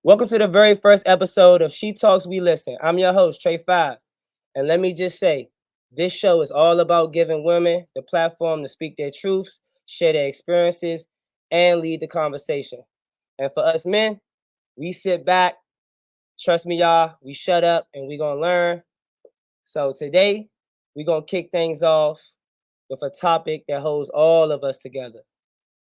Welcome to the very first episode of She Talks, We Listen. I'm your host, Trey Five. And let me just say, this show is all about giving women the platform to speak their truths, share their experiences, and lead the conversation. And for us men, we sit back, trust me, y'all, we shut up and we gonna learn. So today, we gonna kick things off with a topic that holds all of us together.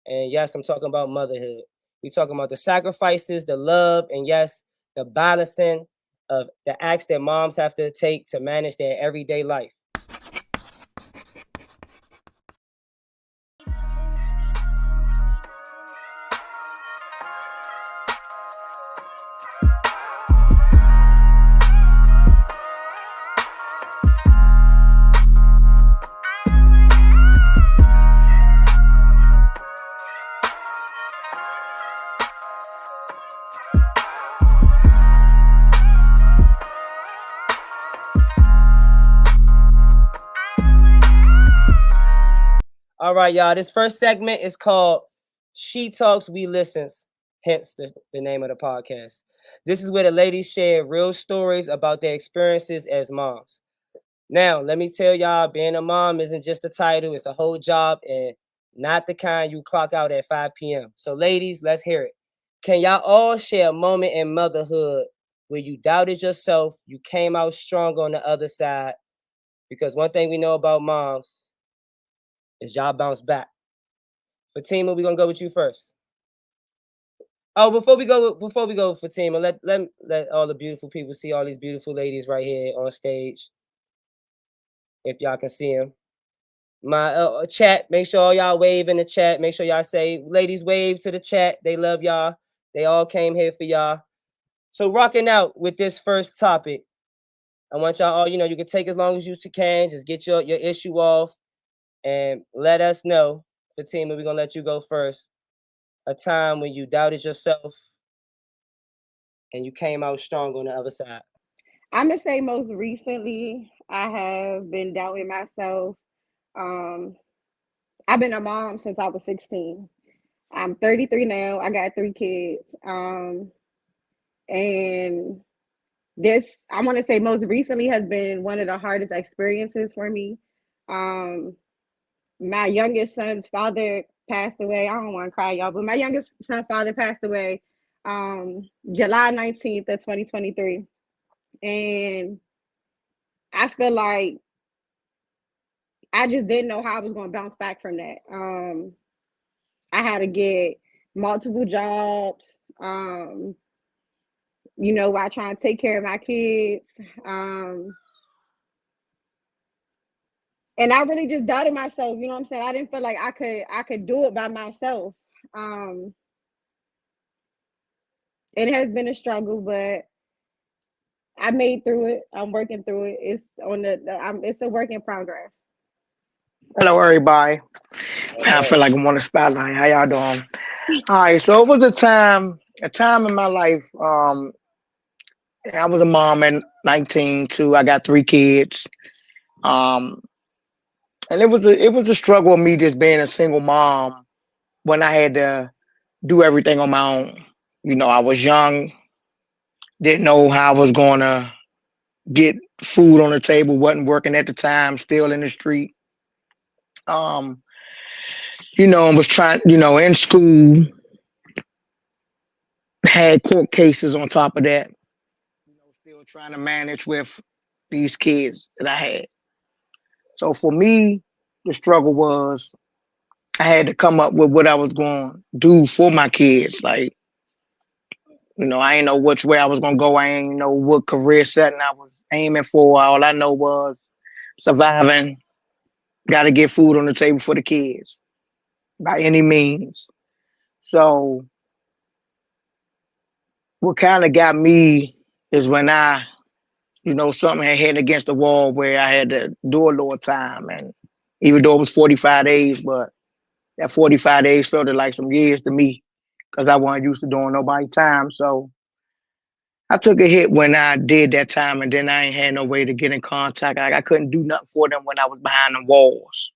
And yes, I'm talking about motherhood. We talking about the sacrifices, the love, and yes, the balancing of the acts that moms have to take to manage their everyday life. All right, y'all. This first segment is called She Talks, We Listens, hence the name of the podcast. This is where the ladies share real stories about their experiences as moms. Now, let me tell y'all, being a mom isn't just a title, it's a whole job and not the kind you clock out at 5 p.m. So, ladies, let's hear it. Can y'all all share a moment in motherhood where you doubted yourself, you came out strong on the other side? Because one thing we know about moms is y'all bounce back. Fatima, we're gonna go with you first. Oh, before we go, Fatima, let all the beautiful people see all these beautiful ladies right here on stage. If y'all can see them. My chat, make sure all y'all wave in the chat. Make sure y'all say, ladies, wave to the chat. They love y'all. They all came here for y'all. So rocking out with this first topic, I want y'all all, you can take as long as you can. Just get your issue off and let us know. Fatima, we're going to let you go first. A time when you doubted yourself and you came out strong on the other side. I'm gonna say most recently, I have been doubting myself. Um, I've been a mom since I was 16. I'm 33 now. I got 3 kids. And this, I want to say most recently has been one of the hardest experiences for me. Um, my youngest son's father passed away. I don't want to cry, y'all, but my youngest son's father passed away July 19th of 2023. And I feel like I just didn't know how I was going to bounce back from that. I had to get multiple jobs, while trying to take care of my kids. And I really just doubted myself. You know what I'm saying? I didn't feel like I could do it by myself. Um, it has been a struggle, but I made through it. I'm working through it. It's a work in progress. Hello, everybody. I Hey. feel like I'm on the spotlight. How y'all doing? All right. So it was a time in my life. I was a mom at 19 too. I got 3 kids. Um, and it was a struggle of me just being a single mom when I had to do everything on my own. I was young, didn't know how I was gonna get food on the table. wasn't working at the time, still in the street. Um, and was trying, in school, had court cases on top of that. Still trying to manage with these kids that I had. So for me, the struggle was I had to come up with what I was going to do for my kids. Like, I ain't know which way I was going to go. I ain't know what career setting I was aiming for. All I know was surviving, got to get food on the table for the kids by any means. So what kind of got me is when something had hit against the wall where I had to do a little time. And even though it was 45 days, but that 45 days felt like some years to me because I wasn't used to doing nobody time. So I took a hit when I did that time, and then I ain't had no way to get in contact. Like I couldn't do nothing for them when I was behind the walls.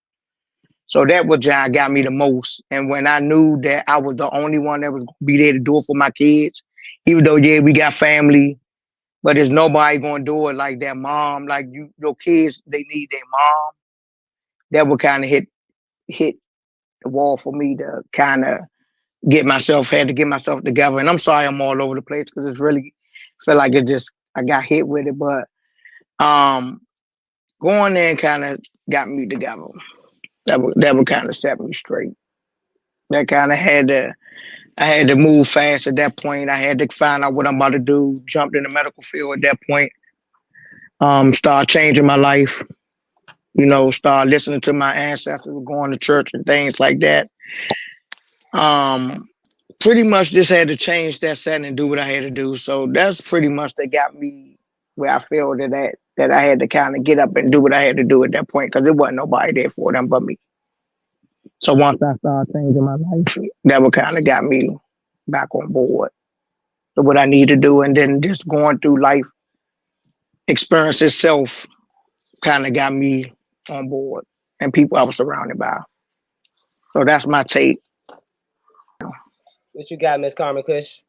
So that was what got me the most. And when I knew that I was the only one that was going to be there to do it for my kids, Even though, yeah, we got family, but there's nobody gonna do it like that mom. Like your kids, they need their mom. That would kind of hit the wall for me to kind of had to get myself together. And I'm sorry I'm all over the place because it's really feel like I got hit with it, but um, going there kind of got me together. That would kind of set me straight. That kind of I had to move fast at that point. I had to find out what I'm about to do. Jumped in the medical field at that point. Start changing my life. Start listening to my ancestors, going to church and things like that. Um, Pretty much just had to change that setting and do what I had to do. So that's pretty much that got me where I feel that I had to kind of get up and do what I had to do at that point because it wasn't nobody there for them but me. So once I started changing my life, that would kind of got me back on board with what I need to do, and then just going through life experience itself kind of got me on board and people I was surrounded by. So that's my take. What you got, Miss Carmen Kush?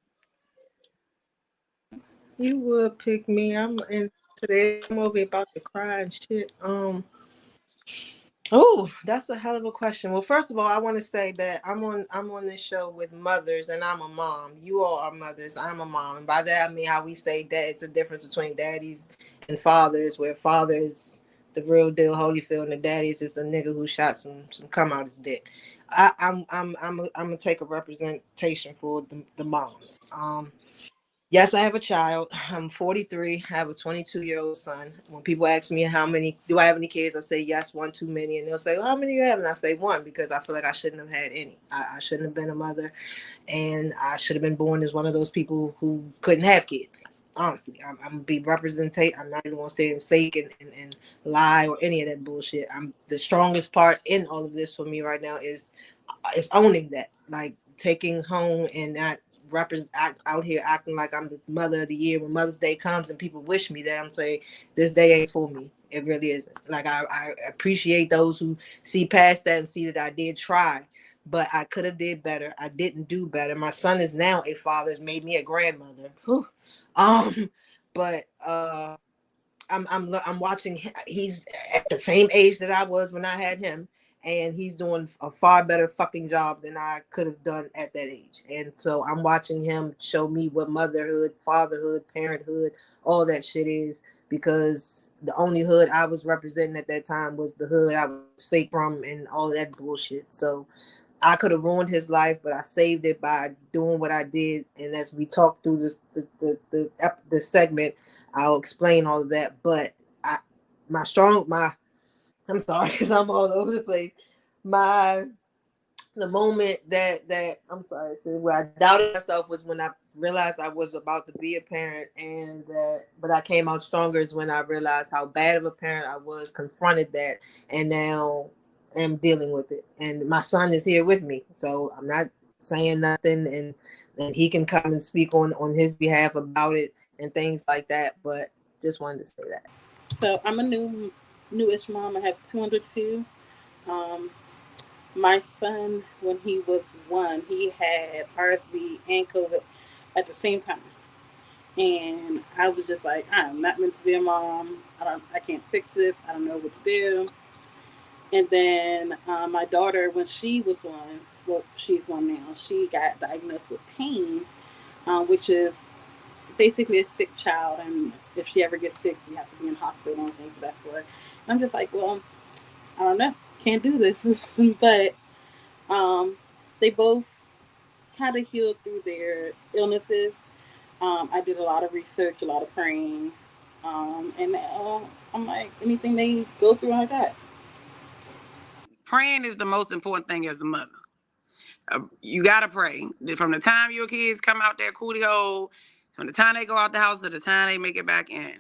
You would pick me. I'm in today. I'm over here about to cry and shit. Oh, that's a hell of a question. Well, first of all, I want to say that I'm on this show with mothers, and I'm a mom. You all are mothers. I'm a mom, and by that I mean how we say that it's a difference between daddies and fathers, where father is the real deal, Holyfield, and the daddy is just a nigga who shot some cum out his dick. I'm gonna take a representation for the moms. Yes, I have a child. I'm 43. I have a 22-year-old son. When people ask me do I have any kids, I say yes, one too many. And they'll say, well, how many you have? And I say one because I feel like I shouldn't have had any. I shouldn't have been a mother, and I should have been born as one of those people who couldn't have kids. Honestly, I'm gonna be representate. I'm not even gonna say and fake and lie or any of that bullshit. I'm the strongest part in all of this for me right now is owning that, like taking home and not out here acting like I'm the mother of the year. When Mother's Day comes and people wish me that, I'm saying this day ain't for me. It really isn't. Like I appreciate those who see past that and see that I did try, but I could have did better. I didn't do better. My son is now a father. It's made me a grandmother. Whew. But I'm watching. He's at the same age that I was when I had him, and he's doing a far better fucking job than I could have done at that age. And so I'm watching him show me what motherhood, fatherhood, parenthood, all that shit is. Because the only hood I was representing at that time was the hood I was fake from and all that bullshit. So I could have ruined his life, but I saved it by doing what I did. And as we talk through this the segment, I'll explain all of that. But I I'm sorry because I'm all over the place. My the moment that I'm sorry, so where I doubted myself was when I realized I was about to be a parent, and but I came out stronger is when I realized how bad of a parent I was, confronted that, and now am dealing with it. And my son is here with me, so I'm not saying nothing, and he can come and speak on his behalf about it and things like that. But just wanted to say that. So I'm a newish mom. I have two under two. Um, my son, when he was one, he had RSV and COVID at the same time, and I was just like, I'm not meant to be a mom. I can't fix this. I don't know what to do. And then my daughter, when she was one, well, she's one now. She got diagnosed with pain, which is basically a sick child, and if she ever gets sick, we have to be in hospital and things of that sort. And I'm just like, well, I don't know, can't do this. But um, they both kind of healed through their illnesses. I did a lot of research, a lot of praying, and now I'm like, anything they go through, I got. Praying is the most important thing as a mother. You gotta pray. From the time your kids come out their cootie hole, from the time they go out the house to the time they make it back in.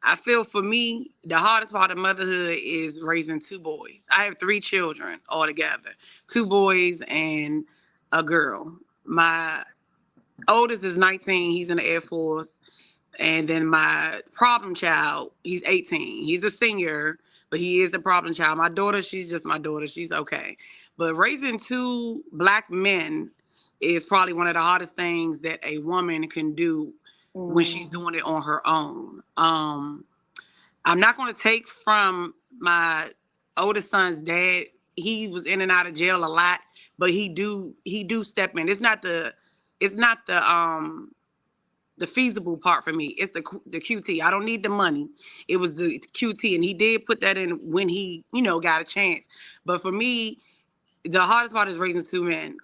I feel for me, the hardest part of motherhood is raising two boys. I have three children altogether, two boys and a girl. My oldest is 19. He's in the Air Force. And then my problem child, he's 18. He's a senior, but he is the problem child. My daughter, she's just my daughter. She's okay. But raising two black men is probably one of the hardest things that a woman can do when she's doing it on her own. I'm not going to take from my oldest son's dad. He was in and out of jail a lot, but he do step in. It's not the feasible part for me. It's the QT. I don't need the money. It was the QT, and he did put that in when he got a chance. But for me, the hardest part is raising two men.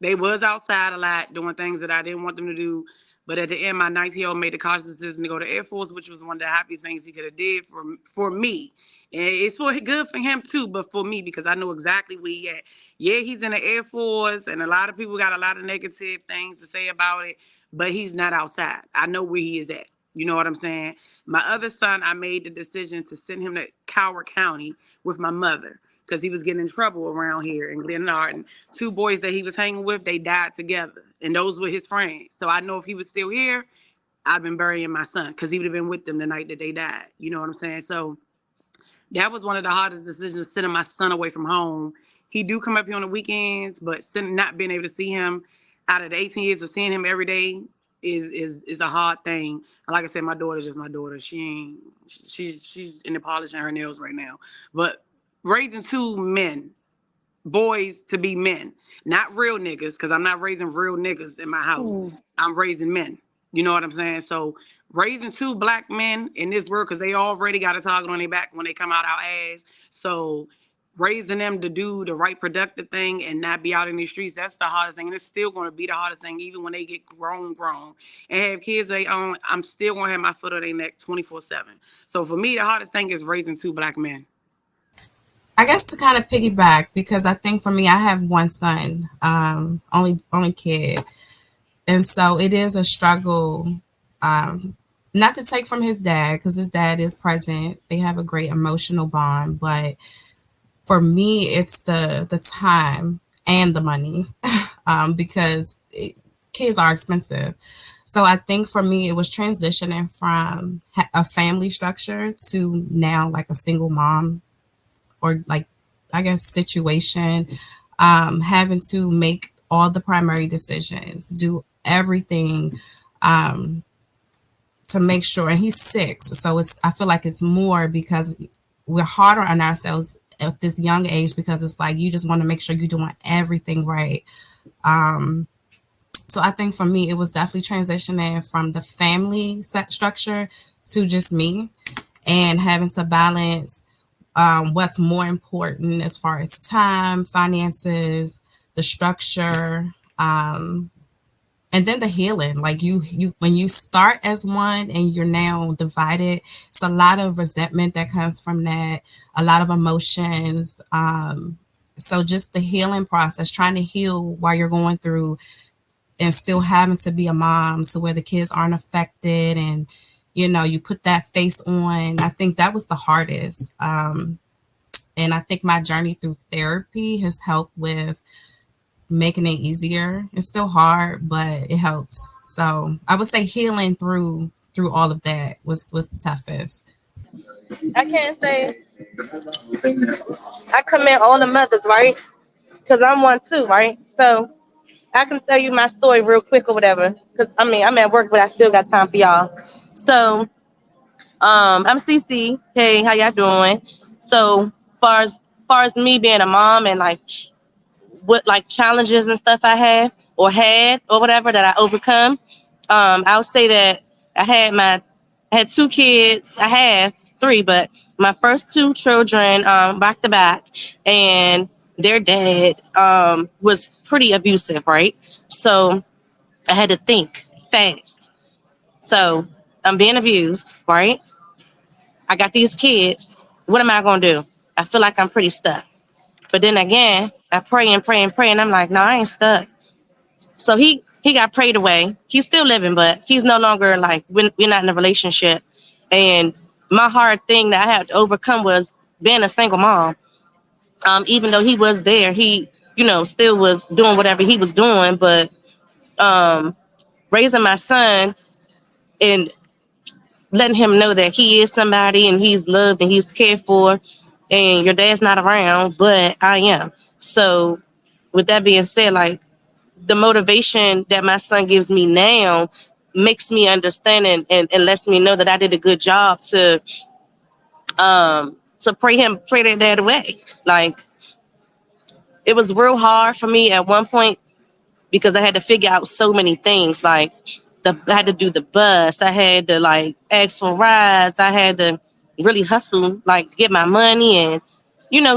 They was outside a lot doing things that I didn't want them to do. But at the end, my 19-year-old made the conscious decision to go to Air Force, which was one of the happiest things he could have did for me. And it's good for him too, but for me, because I know exactly where he at. Yeah, he's in the Air Force, and a lot of people got a lot of negative things to say about it, but he's not outside. I know where he is at. You know what I'm saying? My other son, I made the decision to send him to Coward County with my mother because he was getting in trouble around here in Glenard. And two boys that he was hanging with, they died together. And those were his friends. So I know if he was still here, I'd been burying my son because he would have been with them the night that they died. You know what I'm saying? So that was one of the hardest decisions, sending my son away from home. He do come up here on the weekends, but not being able to see him out of the 18 years of seeing him every day is a hard thing. And like I said, my daughter's just my daughter. She's in the polishing her nails right now. But raising two men, boys to be men, not real niggas, because I'm not raising real niggas in my house. I'm raising men. You know what I'm saying? So raising two black men in this world, because they already got a target on their back when they come out our ass. So raising them to do the right productive thing and not be out in the streets, that's the hardest thing. And it's still going to be the hardest thing, even when they get grown, and have kids of their own. I'm still going to have my foot on their neck 24/7. So for me, the hardest thing is raising two black men. I guess to kind of piggyback, because I think for me, I have one son, only kid, and so it is a struggle. Not to take from his dad, because his dad is present. They have a great emotional bond, but for me, it's the time and the money, because kids are expensive. So I think for me, it was transitioning from a family structure to now like a single mom, or like, I guess, situation, having to make all the primary decisions, do everything, to make sure. And he's 6, so I feel like it's more because we're harder on ourselves at this young age, because it's like you just want to make sure you're doing everything right. So I think for me, it was definitely transitioning from the family structure to just me, and having to balance what's more important as far as time, finances, the structure, and then the healing. Like you when you start as one and you're now divided, it's a lot of resentment that comes from that, a lot of emotions. So just the healing process, trying to heal while you're going through, and still having to be a mom to where the kids aren't affected, and you put that face on. I think that was the hardest. And I think my journey through therapy has helped with making it easier. It's still hard, but it helps. So I would say healing through all of that was the toughest. I can't say I commend all the mothers, right? Because I'm one too, right? So I can tell you my story real quick or whatever. Because I'm at work, but I still got time for y'all. So I'm CC. Hey, how y'all doing? So far as me being a mom, and like what like challenges and stuff I have or had or whatever that I overcome, I'll say that I had 2 kids. I have 3, but my first 2 children, back to back, and their dad was pretty abusive, right? So I had to think fast. So I'm being abused, right? I got these kids. What am I gonna do? I feel like I'm pretty stuck. But then again, I pray and pray and pray, and I'm like, no, I ain't stuck. So he got prayed away. He's still living, but he's no longer like we're not in a relationship. And my hard thing that I had to overcome was being a single mom. Even though he was there, he still was doing whatever he was doing. But raising my son and letting him know that he is somebody and he's loved and he's cared for, and your dad's not around, but I am. So with that being said, like the motivation that my son gives me now makes me understand and lets me know that I did a good job to pray that dad away. Like, it was real hard for me at one point because I had to figure out so many things. Like, I had to do the bus, I had to like ask for rides, I had to really hustle, like get my money and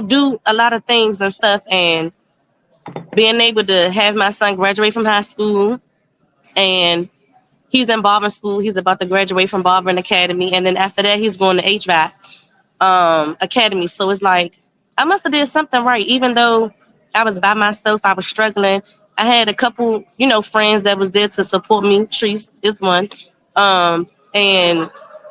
do a lot of things and stuff. And being able to have my son graduate from high school, and he's in Barbering school. He's about to graduate from Barbering Academy, and then after that, he's going to HVAC academy. So it's like I must have did something right, even though I was by myself. I was struggling. I had a couple, friends that was there to support me. Treese is one, and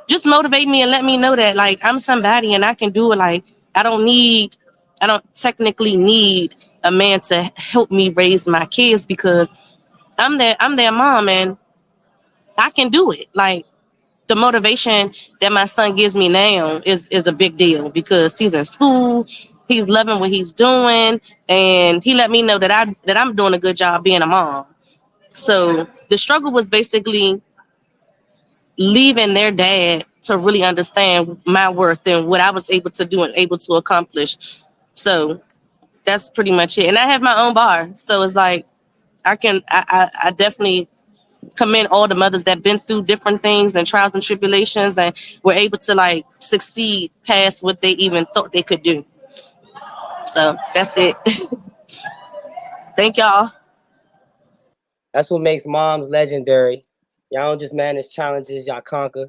just motivate me and let me know that like I'm somebody and I can do it. Like I don't technically need a man to help me raise my kids because I'm their mom and I can do it. Like, the motivation that my son gives me now is a big deal because he's in school, he's loving what he's doing, and he let me know that I'm doing a good job being a mom. So the struggle was basically leaving their dad to really understand my worth and what I was able to do and able to accomplish. So that's pretty much it. And I have my own bar, so it's like I definitely commend all the mothers that been through different things and trials and tribulations and were able to like succeed past what they even thought they could do. So that's it. Thank y'all. That's what makes moms legendary. Y'all don't just manage challenges, y'all conquer.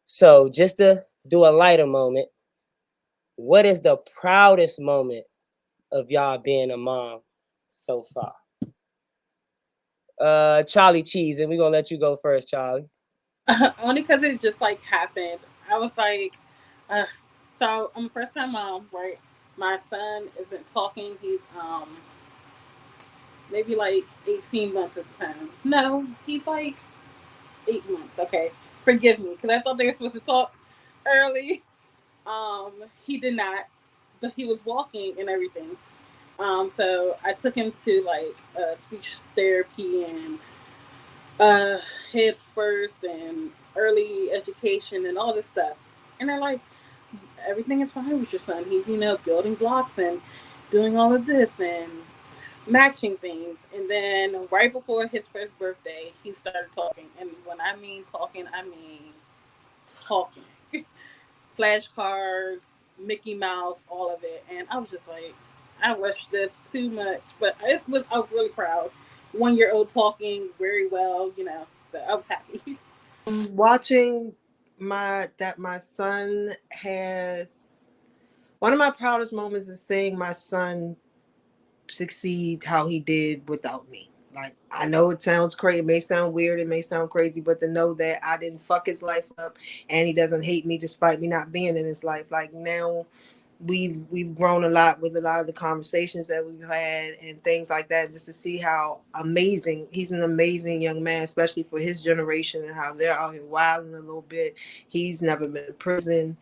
So just to do a lighter moment, what is the proudest moment of y'all being a mom so far? Charlie Cheese, and we're gonna let you go first, Charlie. Only because it just like happened. I was like, uh, so I'm a first time mom, right? My son isn't talking. He's maybe like 18 months at the time. No, he's like 8 months. Okay, forgive me because I thought they were supposed to talk early. Um, he did not, but he was walking and everything. So I took him to like speech therapy and uh, head first and early education and all this stuff. And they're like, everything is fine with your son. He's, building blocks and doing all of this and matching things. And then right before his first birthday, he started talking. And when I mean talking, I mean talking. Flashcards, Mickey Mouse, all of it. And I was just like, I wish this too much. But I was really proud. 1 year old talking very well, so I was happy. Watching my son has one of my proudest moments is seeing my son succeed how he did without me. Like, I know it sounds crazy, it may sound weird, it may sound crazy, but to know that I didn't fuck his life up and he doesn't hate me despite me not being in his life. Like, now we've grown a lot with a lot of the conversations that we've had and things like that, just to see how amazing he's an amazing young man, especially for his generation and how they're out here wilding a little bit. He's never been in prison.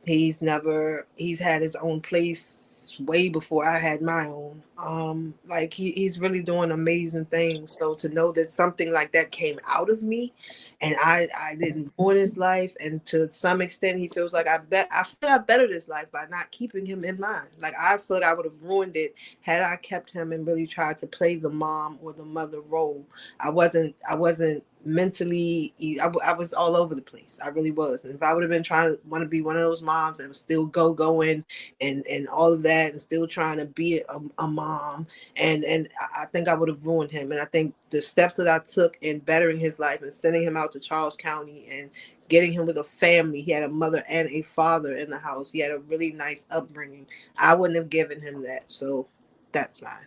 He's had his own place way before I had my own. Like he's really doing amazing things. So to know that something like that came out of me and I didn't ruin his life, and to some extent he feels like I feel I bettered his life by not keeping him in mind. Like, I feel like I would have ruined it had I kept him and really tried to play the mom or the mother role. I wasn't mentally, I was all over the place. I really was. And if I would have been trying to want to be one of those moms that was still going and all of that and still trying to be a mom, and I think I would have ruined him. And I think the steps that I took in bettering his life and sending him out to Charles County and getting him with a family, he had a mother and a father in the house, he had a really nice upbringing, I wouldn't have given him that. So that's mine.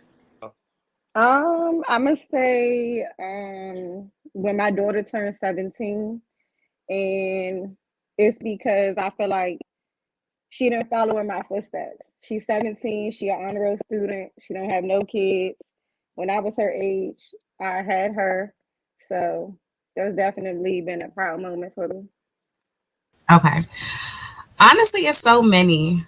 I'm gonna say when my daughter turned 17, and it's because I feel like she didn't follow in my footsteps. She's 17. She an honor roll student. She don't have no kids. When I was her age, I had her. So that's definitely been a proud moment for me. Okay. Honestly, it's so many.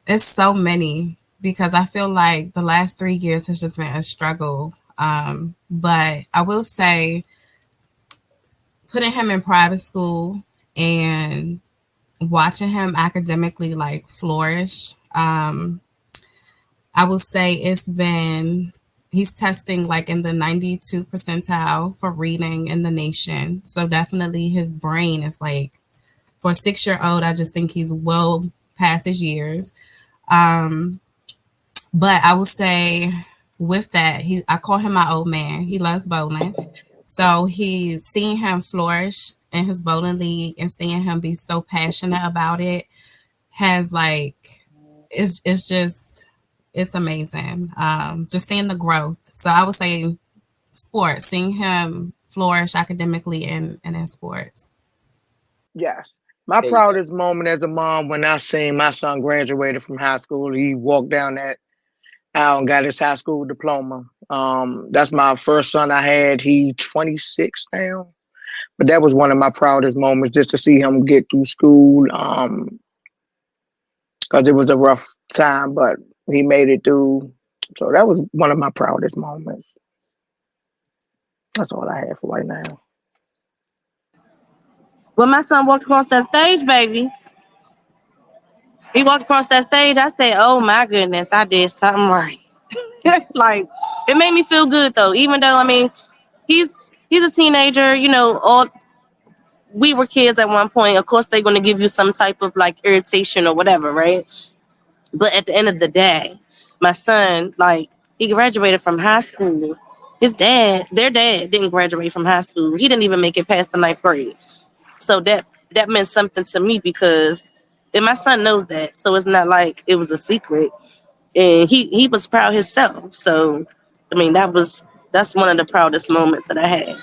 It's so many. because I feel like the last 3 years has just been a struggle. But I will say, putting him in private school and watching him academically like flourish, I will say he's testing like in the 92 percentile for reading in the nation. So definitely his brain is like, for a 6-year-old, I just think he's well past his years. But I will say with that, I call him my old man. He loves bowling. So he's seeing him flourish in his bowling league and seeing him be so passionate about it has like, it's just, it's amazing. Just seeing the growth. So I would say sports, seeing him flourish academically and in sports. Yes. My There you go. proudest moment as a mom when I seen my son graduated from high school. He walked down that aisle and got his high school diploma. That's my first son I had. He 26 now. But that was one of my proudest moments just to see him get through school. Because it was a rough time, but he made it through. So that was one of my proudest moments. That's all I have for right now. When my son walked across that stage, baby, he walked across that stage. I said, "Oh my goodness, I did something right." Like, it made me feel good though. Even though, I mean, he's he's a teenager. You know, all we were kids at one point. Of course, they're going to give you some type of like irritation or whatever, right? But at the end of the day, my son, like, he graduated from high school. Their dad, didn't graduate from high school. He didn't even make it past the ninth grade. So that meant something to me because, and my son knows that. So it's not like it was a secret. And he was proud himself. So, I mean, that's one of the proudest moments that I had.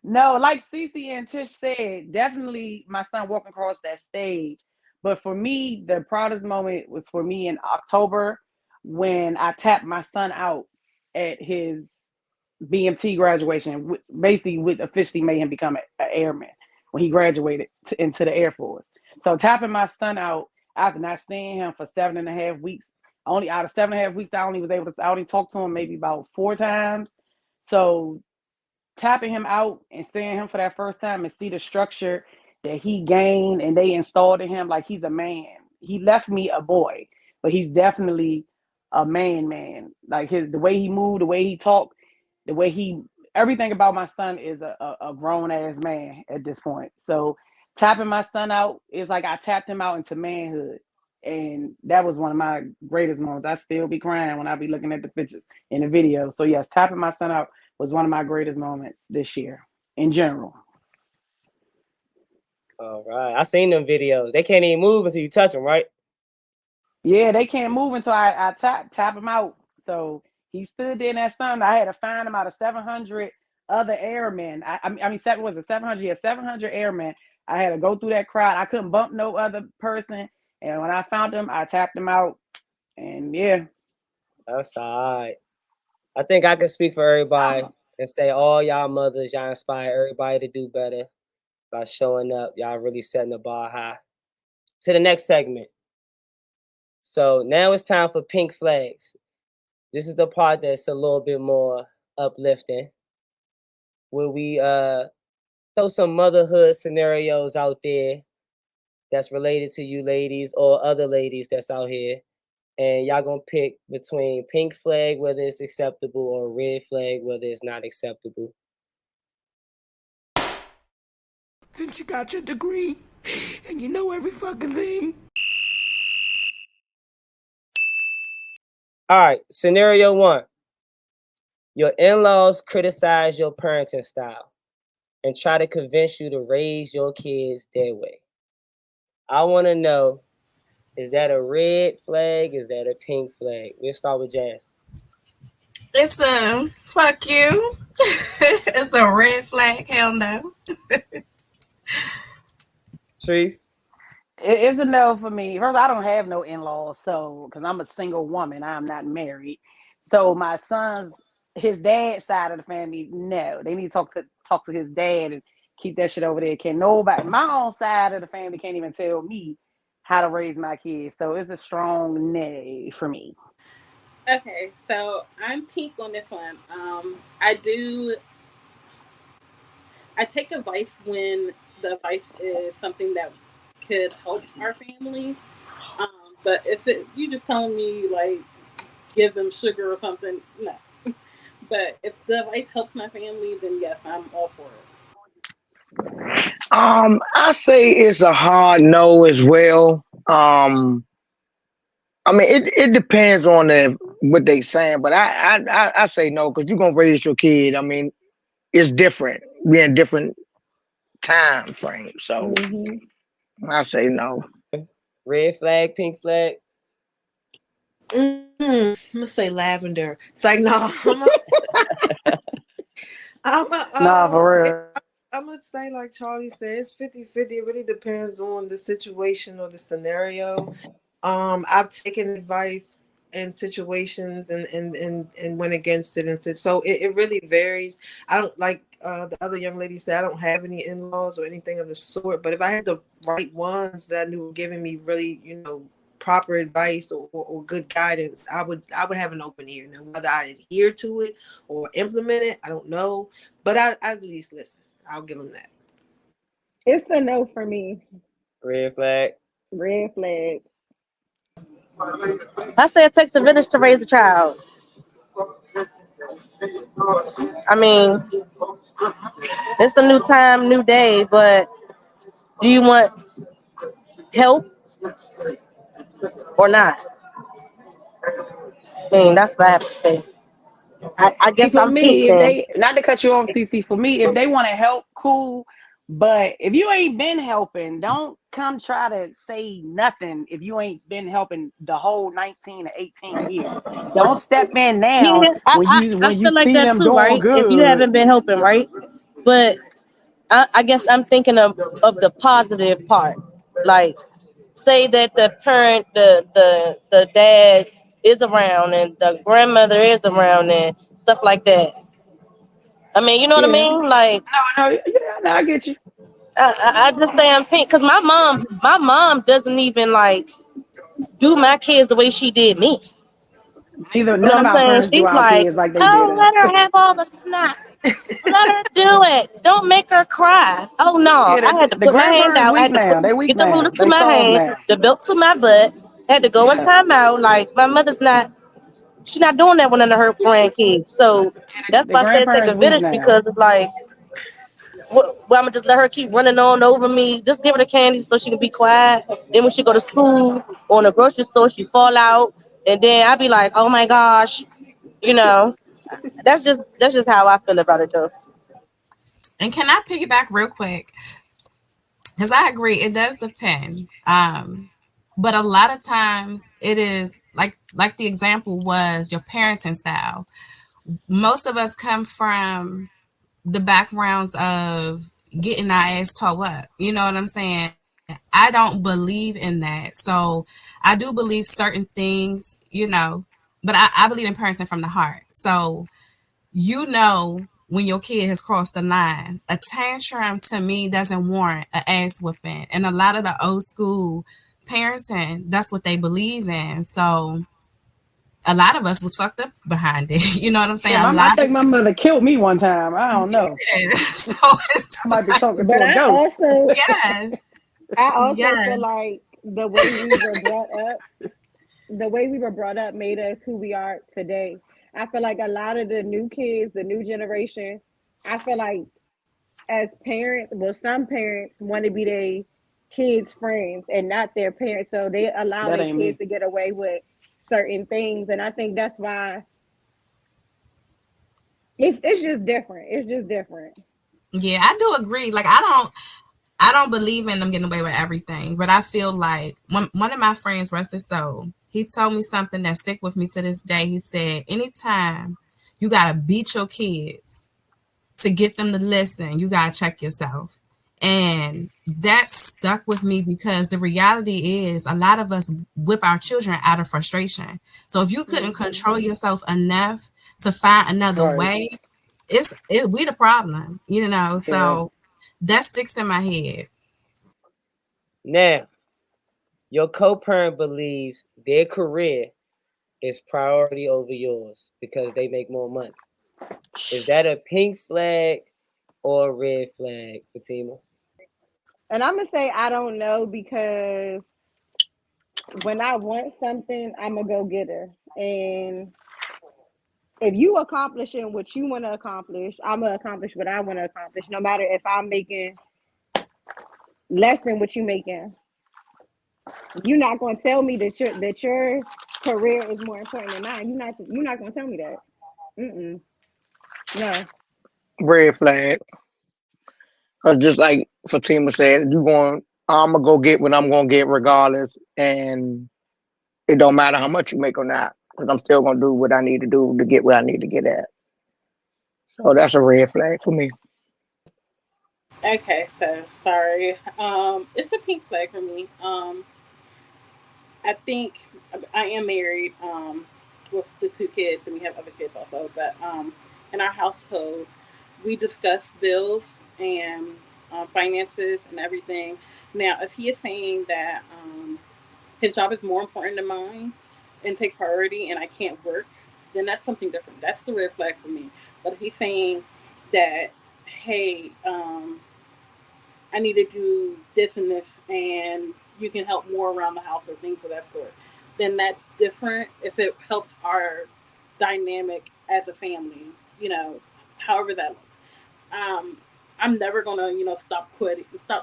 No, like Cece and Tish said, definitely my son walking across that stage. But for me, the proudest moment was for me in October when I tapped my son out at his BMT graduation, basically with officially made him become an airman when he graduated into the Air Force. So tapping my son out after not seeing him for 7.5 weeks, only out of 7.5 weeks, I only talked to him maybe about 4 times. So tapping him out and seeing him for that first time and see the structure that he gained and they installed in him, like, he's a man. He left me a boy, but he's definitely a man. Like, the way he moved, the way he talked, the way he everything about my son is a grown ass man at this point. So tapping my son out is like I tapped him out into manhood. And that was one of my greatest moments. I still be crying when I be looking at the pictures in the video. So yes, tapping my son out was one of my greatest moments this year in general. All right. I seen them videos. They can't even move until you touch them, right? Yeah, they can't move until I tap him out. So he stood there in that sun. I had to find him out of 700 other airmen. I mean, seven was it 700? Yeah, 700 airmen. I had to go through that crowd. I couldn't bump no other person. And when I found him, I tapped him out. And yeah. That's all right. I think I can speak for everybody and say all y'all mothers, y'all inspire everybody to do better by showing up. Y'all really setting the bar high. To the next segment. So now it's time for pink flags. This is the part that's a little bit more uplifting, where we throw some motherhood scenarios out there that's related to you ladies or other ladies that's out here. And y'all gonna pick between pink flag, whether it's acceptable, or red flag, whether it's not acceptable. Since you got your degree and you know every fucking thing. All right, scenario one. Your in-laws criticize your parenting style and try to convince you to raise your kids their way. I want to know, is that a red flag? Is that a pink flag? We'll start with Jazz. It's a fuck you. It's a red flag. Hell no. Trees? It's a no for me. First, I don't have no in-laws, so because I'm a single woman, I'm not married. So my son's his dad's side of the family, no, they need to talk to his dad and keep that shit over there. Can nobody? My own side of the family can't even tell me how to raise my kids. So it's a strong nay for me. Okay, so I'm pink on this one. I take advice when the advice is something that could help our family. But if you just telling me like give them sugar or something, no. But if the advice helps my family, then yes, I'm all for it. I say it's a hard no as well. I mean, it depends on what they saying, but I say no because you're gonna raise your kid. I mean, it's different. We're in different time frame, so Hmm. I say no. Red flag, pink flag. I'm gonna say lavender. It's like no, I'm a, Nah, for real. I'm gonna say like Charlie says, 50-50. It really depends on the situation or the scenario. I've taken advice in situations and went against it, and so it really varies. I don't like the other young lady said I don't have any in-laws or anything of the sort, but if I had the right ones that I knew were giving me really, proper advice or good guidance, I would have an open ear. Now whether I adhere to it or implement it, I don't know, but I at least listen. I'll give them that. It's a no for me. Red flag. Red flag. I say it takes a village to raise a child. I mean, it's a new time, new day, but do you want help or not? I mean, that's what I have to say. I See, guess for I'm pink me, if then. they not to cut you off, CC, for me, if they want to help, cool. But if you ain't been helping, don't come try to say nothing if you ain't been helping the whole 19 or 18 years. Don't step in now Yeah, when I you feel like see that them too, doing right? If you good. haven't been helping, right? But I guess I'm thinking of the positive part. Like, say that the parent, the dad is around and the grandmother is around and stuff like that. I mean, you know what I Yeah. mean? Like, No, yeah, no, I get you. I just say I'm pink because my mom doesn't even like do my kids the way she did me. Neither You know none of what our I'm saying? parents do She's our like, kids like they did oh, us. let her have all the snacks. Let her do it. Don't make her cry. Oh no. Yeah, I had to the put my hand grandparents out. I weak had to now. They weak get the ruler now. to They my soft hand, now. the belt to my butt. Had to go in Yeah, timeout. Like my mother's not she's not doing that with none of her grandkids. So that's the why I said take a grandparents weak village now. because it's like I'm gonna just let her keep running on over me. Just give her the candy so she can be quiet. Then when she go to school or in the grocery store, she fall out, and then I be like, oh my gosh, you know. That's just how I feel about it though. And can I piggyback real quick? Because I agree, it does depend. But a lot of times it is like the example was your parenting style. Most of us come from the backgrounds of getting our ass taught up. You know what I'm saying? I don't believe in that. So I do believe certain things, but I believe in parenting from the heart. So when your kid has crossed the line. A tantrum to me doesn't warrant an ass whooping. And a lot of the old school parenting, that's what they believe in. So a lot of us was fucked up behind it. You know what I'm saying? Yeah, A I lot of think my mother killed me one time. I don't know. yeah. So it's I might be talking But to a ghost. yes, I also yes. feel like the way we were brought up made us who we are today. I feel like a lot of the new kids, the new generation, I feel like as parents, well, some parents want to be their kids' friends and not their parents, so they allow That their ain't kids me. to get away with certain things, and I think that's why it's just different. It's just different. Yeah, I do agree. Like I don't believe in them getting away with everything, but I feel like one of my friends, rest his soul, he told me something that stick with me to this day. He said, anytime you gotta beat your kids to get them to listen, you gotta check yourself. And that stuck with me because the reality is a lot of us whip our children out of frustration. So if you couldn't Hmm. control yourself enough to find another Right. way, we the problem. Yeah. So that sticks in my head. Now, Your co-parent believes their career is priority over yours because they make more money. Is that a pink flag or a red flag, Fatima? And I'm gonna say I don't know because when I want something, I'm a go getter. And if you accomplishing what you want to accomplish, I'm gonna accomplish what I want to accomplish, no matter if I'm making less than what you making. You're not gonna tell me that your career is more important than mine. You're not gonna tell me that. Mm-mm. No. Red flag. Cause just like Fatima said, I'm gonna go get what I'm gonna get regardless, and it don't matter how much you make or not, because I'm still gonna do what I need to do to get what I need to get at. So that's a red flag for me. Okay, so sorry. It's a pink flag for me. I think I am married with the two kids, and we have other kids also. But in our household, we discuss bills and finances and everything. Now, if he is saying that his job is more important than mine and take priority, and I can't work, then that's something different. That's the red flag for me. But if he's saying that, hey, I need to do this and this, and you can help more around the house or things of that sort, then that's different if it helps our dynamic as a family, you know, however that looks. Um, I'm never gonna, stop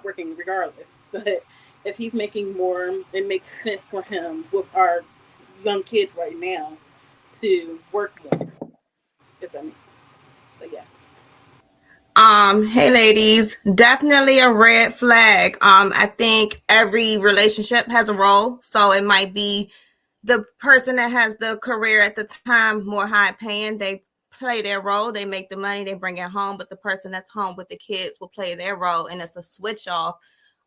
working regardless. But if he's making more, it makes sense for him with our young kids right now to work more, if that makes sense. But yeah. Hey ladies, definitely a red flag. I think every relationship has a role, so it might be the person that has the career at the time more high paying, they play their role, they make the money, they bring it home, but the person that's home with the kids will play their role, and it's a switch off.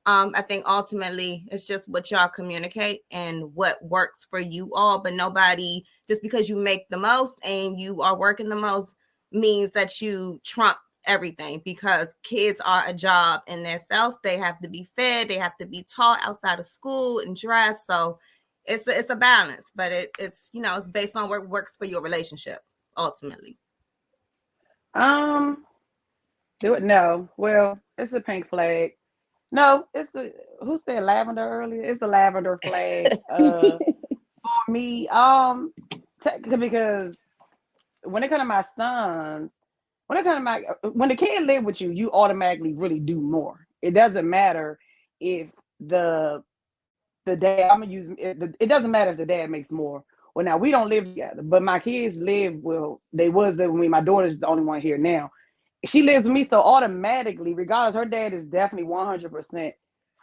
I think ultimately it's just what y'all communicate and what works for you all, but nobody, just because you make the most and you are working the most means that you trump everything, because kids are a job in themselves. They have to be fed, they have to be taught outside of school and dressed. So it's a balance, but it's it's based on what works for your relationship ultimately. Um, do it. No. Well, it's a pink flag. No, it's a who said lavender earlier? It's a lavender flag. For me, because when it comes to my sons, when the kid live with you, you automatically really do more. It doesn't matter if the the dad. I'm gonna use it doesn't matter if the dad makes more. Well, now we don't live together, but my kids live. Well, they was living with me. My daughter's the only one here now. She lives with me, so automatically, regardless, her dad is definitely 100%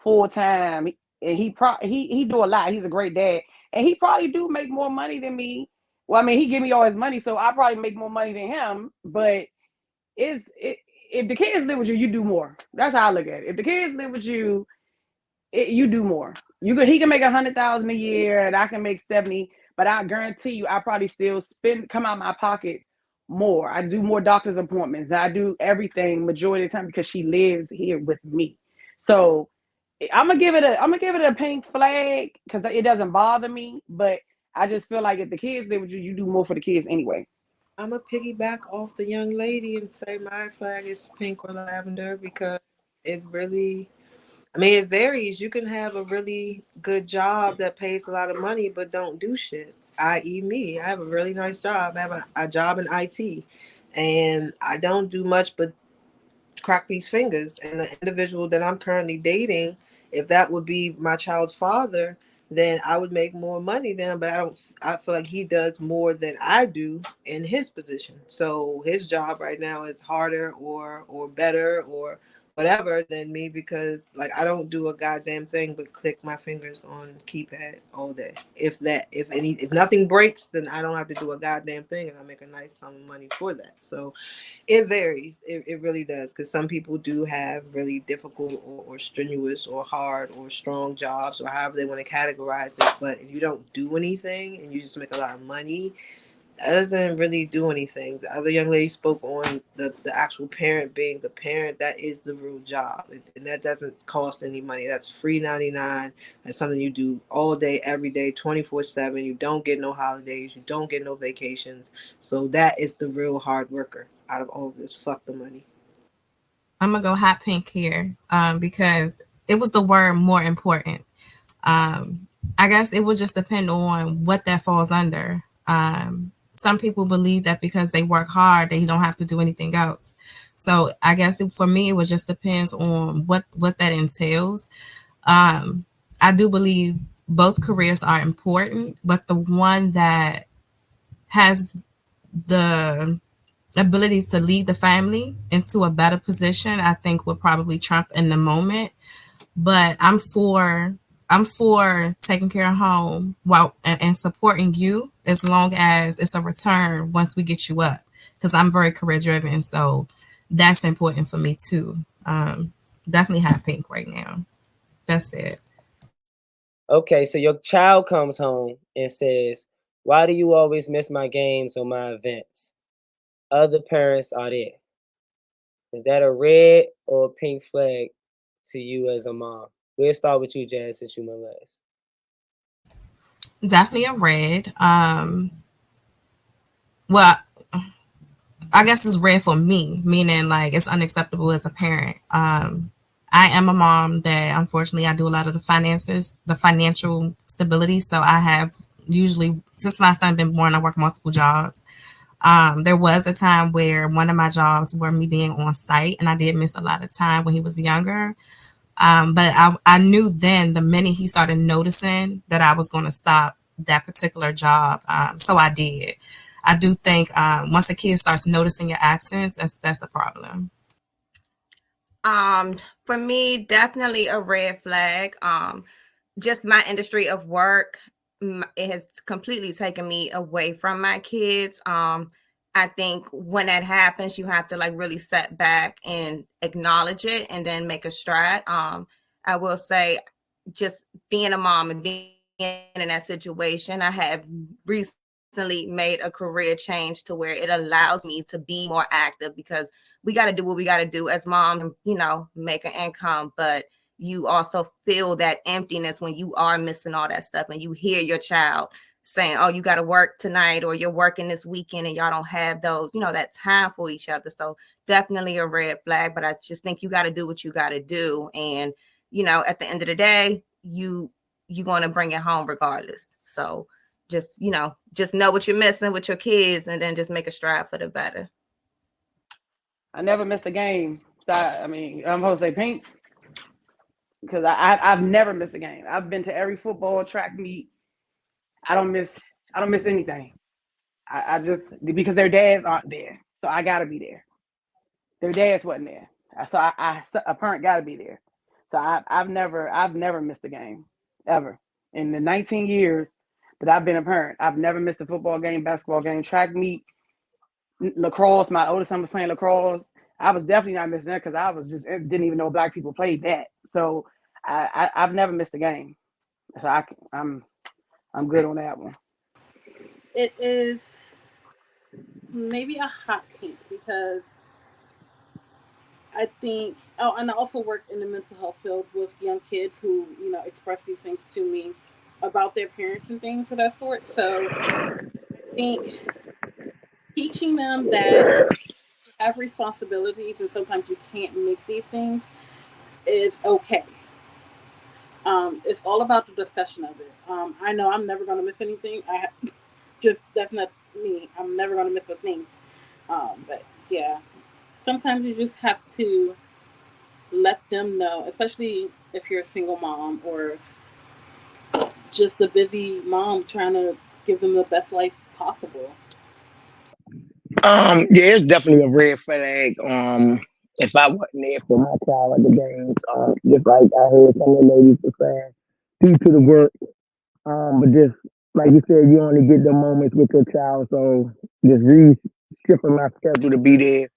full time, and he do a lot. He's a great dad, and he probably do make more money than me. Well, I mean, he give me all his money, so I probably make more money than him. But it's it, if the kids live with you, you do more. That's how I look at it. If the kids live with you, you do more. He can make 100,000 a year, and I can make 70. But I guarantee you, I probably still come out of my pocket more. I do more doctor's appointments. I do everything majority of the time because she lives here with me. So I'm gonna give it a pink flag because it doesn't bother me. But I just feel like if the kids live with you, you do more for the kids anyway. I'm a piggyback off the young lady and say my flag is pink or lavender because it really, I mean, it varies. You can have a really good job that pays a lot of money but don't do shit. I.e., me. I have a really nice job. I have a job in IT, and I don't do much but crack these fingers. And the individual that I'm currently dating, if that would be my child's father, then I would make more money than him. But I don't. I feel like he does more than I do in his position. So his job right now is harder or better or whatever than me because like I don't do a goddamn thing but click my fingers on keypad all day. If nothing breaks, then I don't have to do a goddamn thing, and I make a nice sum of money for that. So it varies. It really does. Because some people do have really difficult or strenuous or hard or strong jobs or however they want to categorize it. But if you don't do anything and you just make a lot of money, That doesn't really do anything. The other young lady spoke on the actual parent being the parent. That is the real job. And that doesn't cost any money. That's free 99. That's something you do all day, every day, 24/7. You don't get no holidays. You don't get no vacations. So that is the real hard worker out of all of this. Fuck the money. I'm gonna go hot pink here because it was the word more important. Um, I guess it would just depend on what that falls under. Some people believe that because they work hard, they don't have to do anything else. So I guess for me, it would just depends on what that entails. Um, I do believe both careers are important, but the one that has the ability to lead the family into a better position, I think would probably trump in the moment. But I'm for taking care of home while and supporting you as long as it's a return once we get you up. Because I'm very career driven, so that's important for me too. Definitely hot pink right now. That's it. Okay, so your child comes home and says, "Why do you always miss my games or my events?" Other parents are there. Is that a red or a pink flag to you as a mom? We'll start with you, Jazz, since you went last. Definitely a red. Well, I guess it's red for me, meaning like it's unacceptable as a parent. I am a mom that unfortunately I do a lot of the finances, the financial stability. So I have usually since my son been born, I work multiple jobs. There was a time where one of my jobs were me being on site, and I did miss a lot of time when he was younger. But I knew then the minute he started noticing that I was going to stop that particular job. So I did. I do think once a kid starts noticing your absence, that's the problem. Um, for me, definitely a red flag. Just my industry of work, it has completely taken me away from my kids. I think when that happens, you have to like really set back and acknowledge it and then make a stride. I will say, just being a mom and being in that situation, I have recently made a career change to where it allows me to be more active because we got to do what we got to do as moms and, make an income. But you also feel that emptiness when you are missing all that stuff and you hear your child saying, oh, you got to work tonight or you're working this weekend and y'all don't have those, that time for each other. So definitely a red flag, but I just think you got to do what you got to do. And, at the end of the day, you're going to bring it home regardless. So just know what you're missing with your kids and then just make a stride for the better. I never missed a game. So I mean, I'm supposed to say pink because I've never missed a game. I've been to every football track meet. I don't miss I don't miss anything. I just because their dads aren't there, so I gotta be there. Their dads wasn't there, so a parent gotta be there. So I've never missed a game ever in the 19 years that I've been a parent. I've never missed a football game, basketball game, track meet, lacrosse. My oldest son was playing lacrosse. I was definitely not missing that because I was just didn't even know black people played that. So I've never missed a game. So I'm good on that one. It is maybe a hot pink because I think. Oh, and I also worked in the mental health field with young kids who express these things to me about their parents and things of that sort. So I think teaching them that you have responsibilities and sometimes you can't make these things is okay. It's all about the discussion of it. I know I'm never going to miss anything. Just that's not me. I'm never going to miss a thing. But yeah, sometimes you just have to let them know, especially if you're a single mom or just a busy mom trying to give them the best life possible. Yeah, it's definitely a red flag. If I wasn't there for my child at the games, just like I heard some of the ladies were saying, due to the work, but just like you said, you only get the moments with your child, so just stripping my schedule to be there.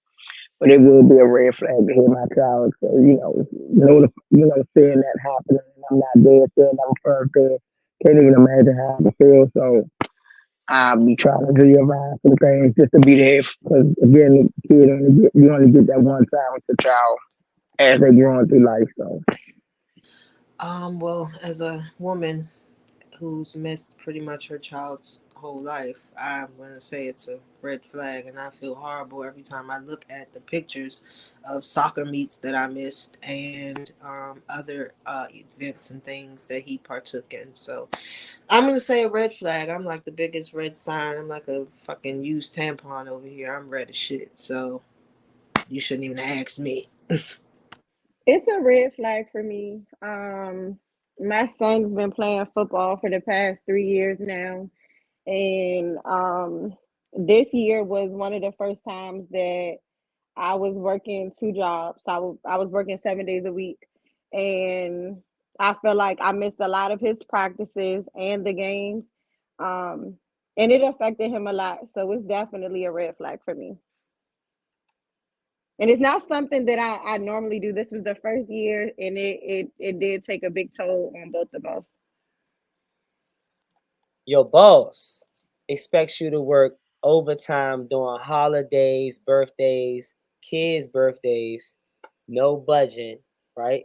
But it will be a red flag to hear my child say, seeing that happening, and I'm not there, saying I'm first there. Can't even imagine how I feel. So I'll be trying to do your mind for the things just to be there. Because again, the kid you only get that one time with the child as they growing through life. So Well, as a woman who's missed pretty much her child's whole life, I'm going to say it's a red flag, and I feel horrible every time I look at the pictures of soccer meets that I missed and other events and things that he partook in. So I'm going to say a red flag. I'm like the biggest red sign. I'm like a fucking used tampon over here. I'm red as shit. So you shouldn't even ask me. It's a red flag for me. My son's been playing football for the past 3 years now, and this year was one of the first times that I was working two jobs. I was working 7 days a week, and I feel like I missed a lot of his practices and the games, um, and it affected him a lot. So it's definitely a red flag for me. And it's not something that I normally do. This was the first year, and it did take a big toll on both of us. Your boss expects you to work overtime during holidays, birthdays, kids' birthdays, no budging, right?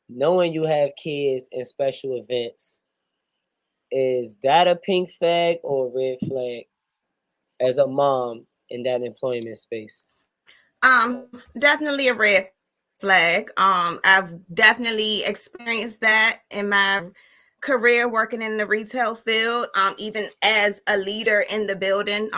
Knowing you have kids and special events, is that a pink flag or a red flag as a mom in that employment space? Definitely a red flag. I've definitely experienced that in my career working in the retail field. Even as a leader in the building,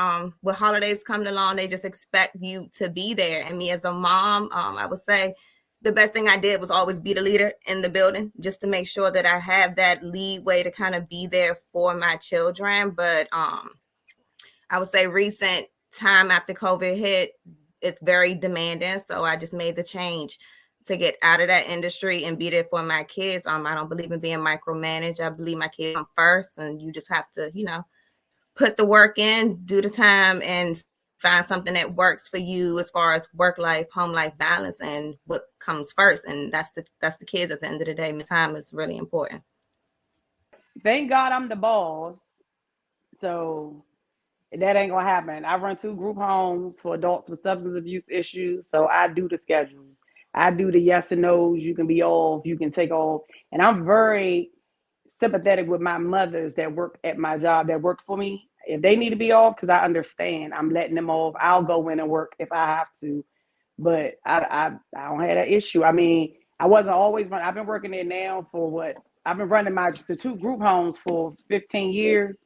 with holidays coming along, they just expect you to be there. And me as a mom, I would say the best thing I did was always be the leader in the building, just to make sure that I have that leeway to kind of be there for my children. But I would say recent time after COVID hit, it's very demanding. So I just made the change to get out of that industry and be there for my kids. I don't believe in being micromanaged. I believe my kids come first, and you just have to, put the work in, do the time, and find something that works for you as far as work life, home life balance, and what comes first. And that's the kids at the end of the day. My time is really important. Thank God I'm the boss, so that ain't gonna happen. I run two group homes for adults with substance abuse issues, so I do the schedules. I do the yes and no's. You can be off, you can take off, and I'm very sympathetic with my mothers that work at my job that work for me. If they need to be off, because I understand, I'm letting them off. I'll go in and work if I have to, but I don't have that issue. I mean, I wasn't always running. I've been working there now for what? I've been running the two group homes for 15 years.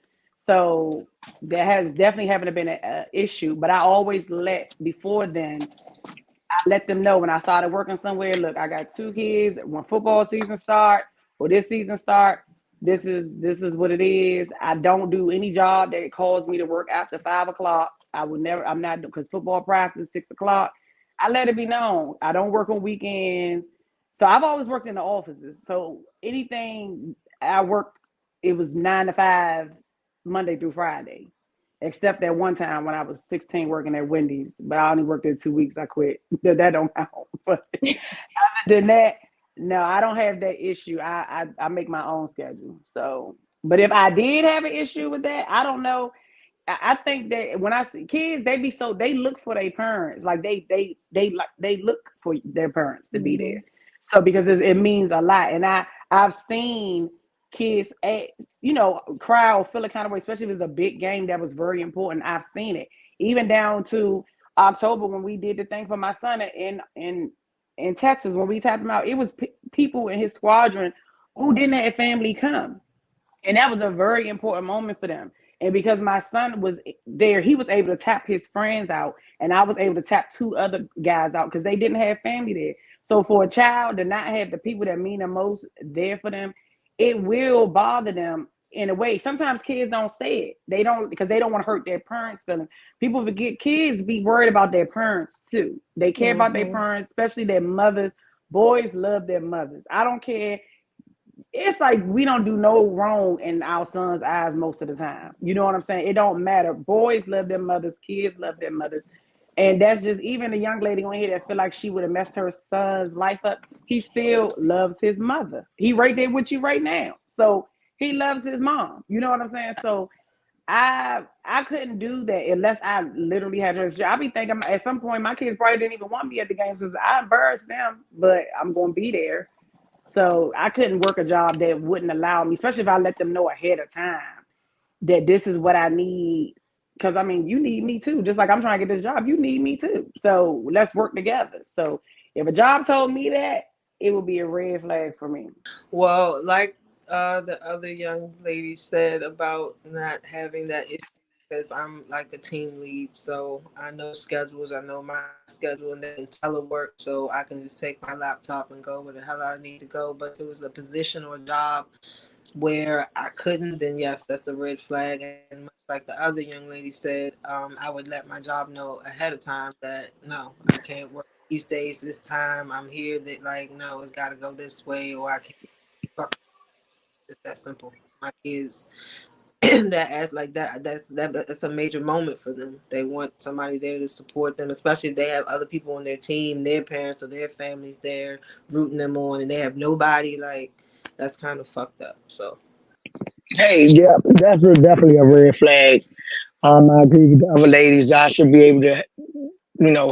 So there has definitely haven't been an issue, but I always before then, I let them know when I started working somewhere, look, I got two kids. When football season start or this season start, this is what it is. I don't do any job that calls me to work after 5 o'clock. I would never. I'm not, because football practice 6 o'clock. I let it be known. I don't work on weekends. So I've always worked in the offices. So anything I worked, it was 9 to 5, Monday through Friday, except that one time when I was 16 working at Wendy's, but I only worked there 2 weeks. I quit. That don't count. But other than that, no, I don't have that issue. I make my own schedule. So, but if I did have an issue with that, I don't know. I think that when I see kids, they look for their parents. Like they look for their parents to be Mm-hmm. there. So because it means a lot, and I've seen kids, cry or feel a kind of way, especially if it's a big game that was very important. I've seen it even down to October when we did the thing for my son in Texas when we tapped him out. It was people in his squadron who didn't have family come, and that was a very important moment for them. And because my son was there, he was able to tap his friends out, and I was able to tap two other guys out because they didn't have family there. So for a child to not have the people that mean the most there for them, it will bother them in a way. Sometimes kids don't say it. They don't, because they don't want to hurt their parents' feelings. People forget kids be worried about their parents too. They care about their Mm-hmm. parents, especially their mothers. Boys love their mothers. I don't care. It's like we don't do no wrong in our son's eyes most of the time. You know what I'm saying? It don't matter. Boys love their mothers, kids love their mothers. And that's just, even a young lady on here that feel like she would have messed her son's life up, he still loves his mother. He right there with you right now. So he loves his mom. You know what I'm saying? So I couldn't do that unless I literally had to. I be thinking at some point my kids probably didn't even want me at the games because I embarrassed them, but I'm gonna be there. So I couldn't work a job that wouldn't allow me, especially if I let them know ahead of time that this is what I need. Because I mean, you need me too. Just like I'm trying to get this job, you need me too. So let's work together. So if a job told me that, it would be a red flag for me. Well, like the other young lady said about not having that issue, because I'm like a team lead, so I know schedules, I know my schedule, and then telework, so I can just take my laptop and go where the hell I need to go. But if it was a position or a job where I couldn't, then yes, that's a red flag. And much like the other young lady said, I would let my job know ahead of time that no, I can't work these days, this time. I'm here. That like no, it got to go this way, or I can't. Fuck, it's that simple. My kids that act like that. That's a major moment for them. They want somebody there to support them, especially if they have other people on their team, their parents or their families there rooting them on, and they have nobody. Like that's kind of fucked up. So. Hey, yeah, definitely a red flag. I agree with the other ladies. I should be able to,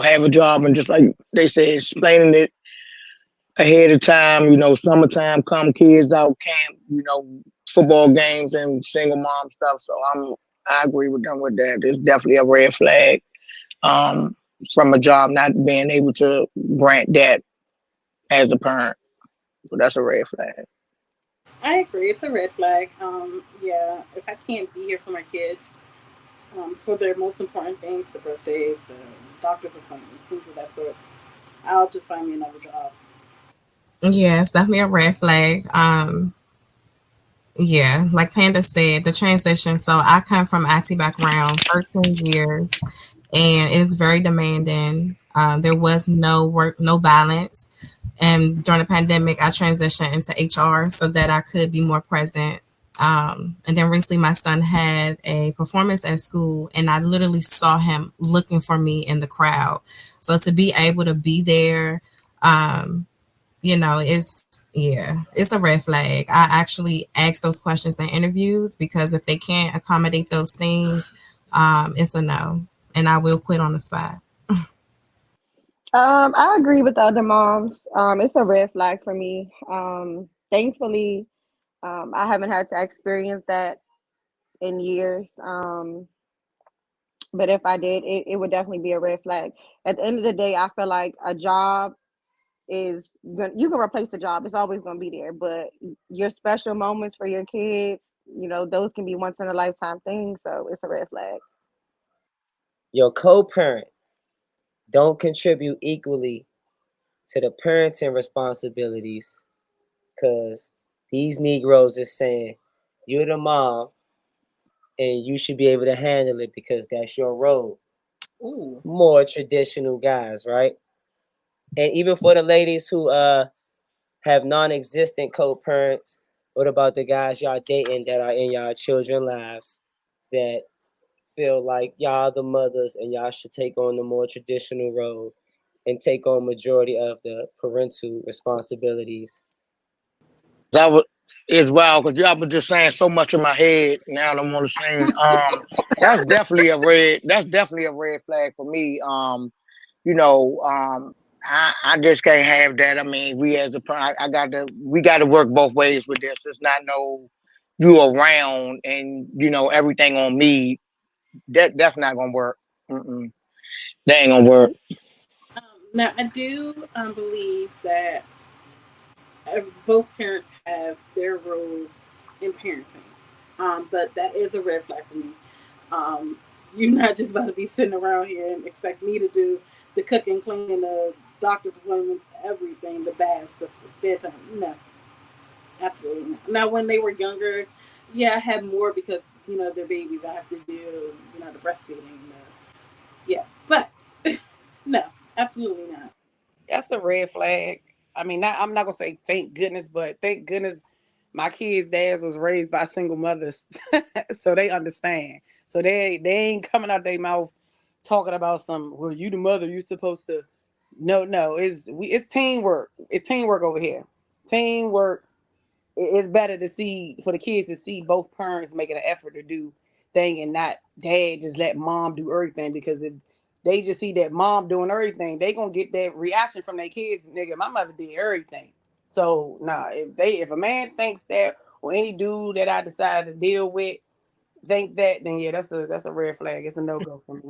have a job and just like they said, explaining it ahead of time. Summertime come, kids out camp. Football games and single mom stuff. So I agree with them with that. It's definitely a red flag. Um, from a job not being able to grant that as a parent. So that's a red flag. I agree. It's a red flag. Yeah, if I can't be here for my kids, for their most important things, the birthdays, the doctor's appointments, things of that sort, I'll just find me another job. Yeah, it's definitely a red flag. Yeah, like Tanda said, the transition. So I come from IT background, 13 years, and it's very demanding. There was no work, no balance. And during the pandemic, I transitioned into HR so that I could be more present. And then recently, my son had a performance at school, and I literally saw him looking for me in the crowd. So to be able to be there, um, it's yeah, it's a red flag. I actually ask those questions in interviews because if they can't accommodate those things, it's a no, and I will quit on the spot. I agree with the other moms. It's a red flag for me. Thankfully, I haven't had to experience that in years. But if I did, it would definitely be a red flag. At the end of the day, I feel like a job you can replace the job. It's always going to be there. But your special moments for your kids, those can be once in a lifetime things. So it's a red flag. Your co-parent don't contribute equally to the parenting responsibilities because these Negroes is saying you're the mom and you should be able to handle it because that's your role. Ooh. More traditional guys, right? And even for the ladies who have non-existent co-parents, what about the guys y'all dating that are in y'all children's lives that feel like y'all the mothers and y'all should take on the more traditional role and take on majority of the parental responsibilities? I was as well because y'all was just saying so much in my head. Now I don't want to say. That's definitely a red. That's definitely a red flag for me. You know, um, I just can't have that. I mean, we as a I got to we got to work both ways with this. It's not no you around and everything on me. That's not gonna work. Mm-mm. That ain't gonna work. Now, I do believe that both parents have their roles in parenting, but that is a red flag for me. Um, you're not just about to be sitting around here and expect me to do the cooking, cleaning, the doctor's appointments, everything, the baths, the bedtime. No, absolutely not. Now, when they were younger, yeah, I had more because they're babies. I have to do the breastfeeding. Yeah, but no, absolutely not. That's a red flag. I mean, I'm not gonna say thank goodness, but thank goodness my kids' dads was raised by single mothers, so they understand. So they ain't coming out their mouth talking about some. Well, you the mother, you supposed to. No, it's teamwork. It's teamwork over here. Teamwork. It's better to see for the kids to see both parents making an effort to do thing and not dad just let mom do everything, because if they just see that mom doing everything, they gonna get that reaction from their kids. Nigga, my mother did everything. So nah, if a man thinks that, or any dude that I decide to deal with think that, then yeah, that's a red flag. It's a no go for me.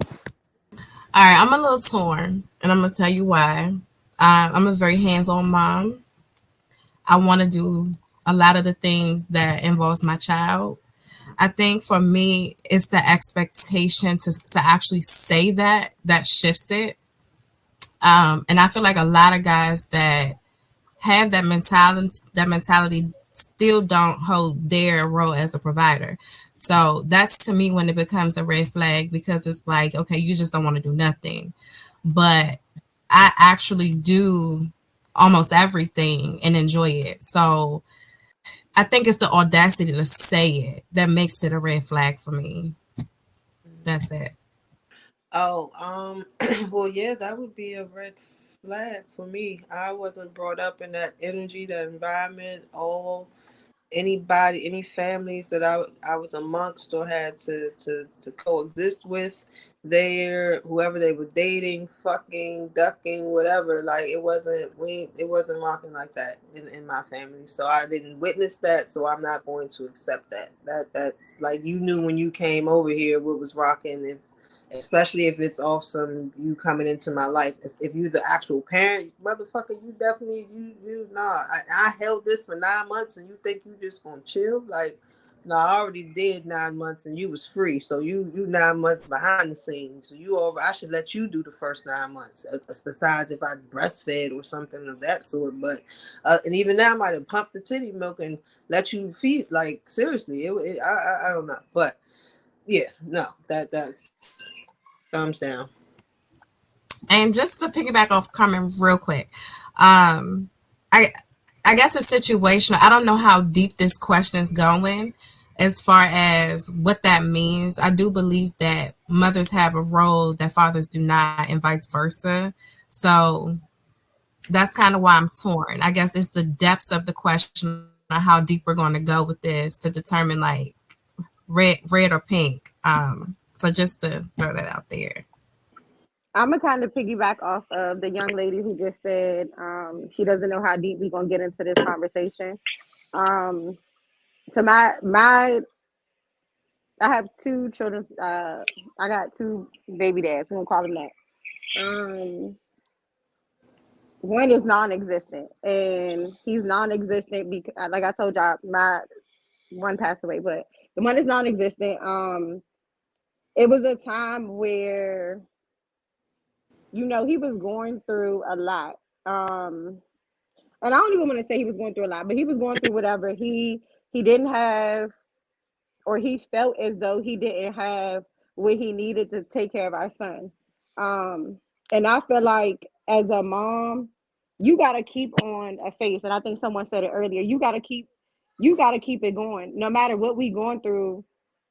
All right, I'm a little torn, and I'm gonna tell you why. I'm a very hands-on mom. I want to do a lot of the things that involves my child. I think for me, it's the expectation to actually say that shifts it. And I feel like a lot of guys that have that mentality still don't hold their role as a provider. So that's to me when it becomes a red flag, because it's like, okay, you just don't want to do nothing. But I actually do almost everything and enjoy it. So I think it's the audacity to say it that makes it a red flag for me. That's it. Oh, well, yeah, that would be a red flag for me. I wasn't brought up in that energy, that environment. All anybody, any families that I was amongst or had to coexist with, there, whoever they were dating, fucking, ducking, whatever. Like it wasn't rocking like that in my family. So I didn't witness that. So I'm not going to accept that. That's like, you knew when you came over here what was rocking. If especially if it's off some you coming into my life. If you the actual parent, motherfucker, you definitely nah. I held this for 9 months and you think you just gonna chill? Like, no, I already did 9 months and you was free. So you 9 months behind the scenes. So you over. I should let you do the first 9 months. Besides if I breastfed or something of that sort. But and even now I might have pumped the titty milk and let you feed. Like seriously, I don't know. But yeah, no, that's thumbs down. And just to piggyback off Carmen real quick, um, I I guess it's situational. I don't know how deep this question is going as far as what that means. I do believe that mothers have a role that fathers do not, and vice versa. So that's kind of why I'm torn. I guess it's the depths of the question on how deep we're going to go with this to determine like red or pink. So just to throw that out there. I'm gonna kind of piggyback off of the young lady who just said she doesn't know how deep we gonna get into this conversation. Um, so I have two children. I got two baby dads. We gonna call them that. One is non-existent, and he's non-existent because, like I told y'all, my one passed away, but the one is non-existent. It was a time where he was going through a lot. And I don't even want to say he was going through a lot, but he was going through whatever. He didn't have, or he felt as though he didn't have what he needed to take care of our son. Um, and I feel like as a mom, you gotta keep on a face. And I think someone said it earlier. You gotta keep it going. No matter what we going through,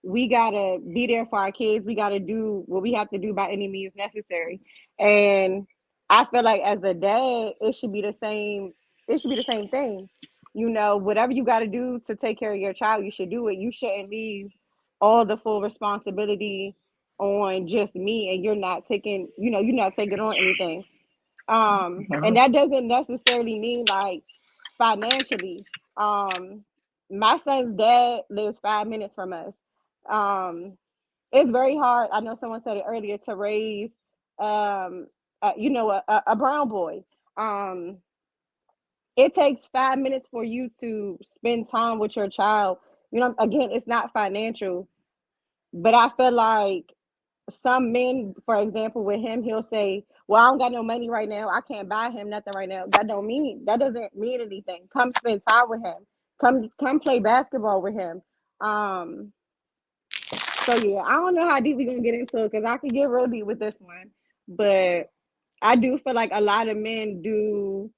we gotta be there for our kids. We gotta do what we have to do by any means necessary. And I feel like as a dad, it should be the same. It should be the same thing. Whatever you got to do to take care of your child, you should do it. You shouldn't leave all the full responsibility on just me, and you're not taking on anything. And that doesn't necessarily mean like financially. My son's dad lives 5 minutes from us. Um, it's very hard. I know someone said it earlier to raise, a brown boy. Um, it takes 5 minutes for you to spend time with your child. Again, it's not financial, but I feel like some men, for example, with him, he'll say, "Well, I don't got no money right now. I can't buy him nothing right now." That doesn't mean anything. Come spend time with him. Come play basketball with him. Um, so yeah, I don't know how deep we're gonna get into it because I could get real deep with this one, but I do feel like a lot of men do.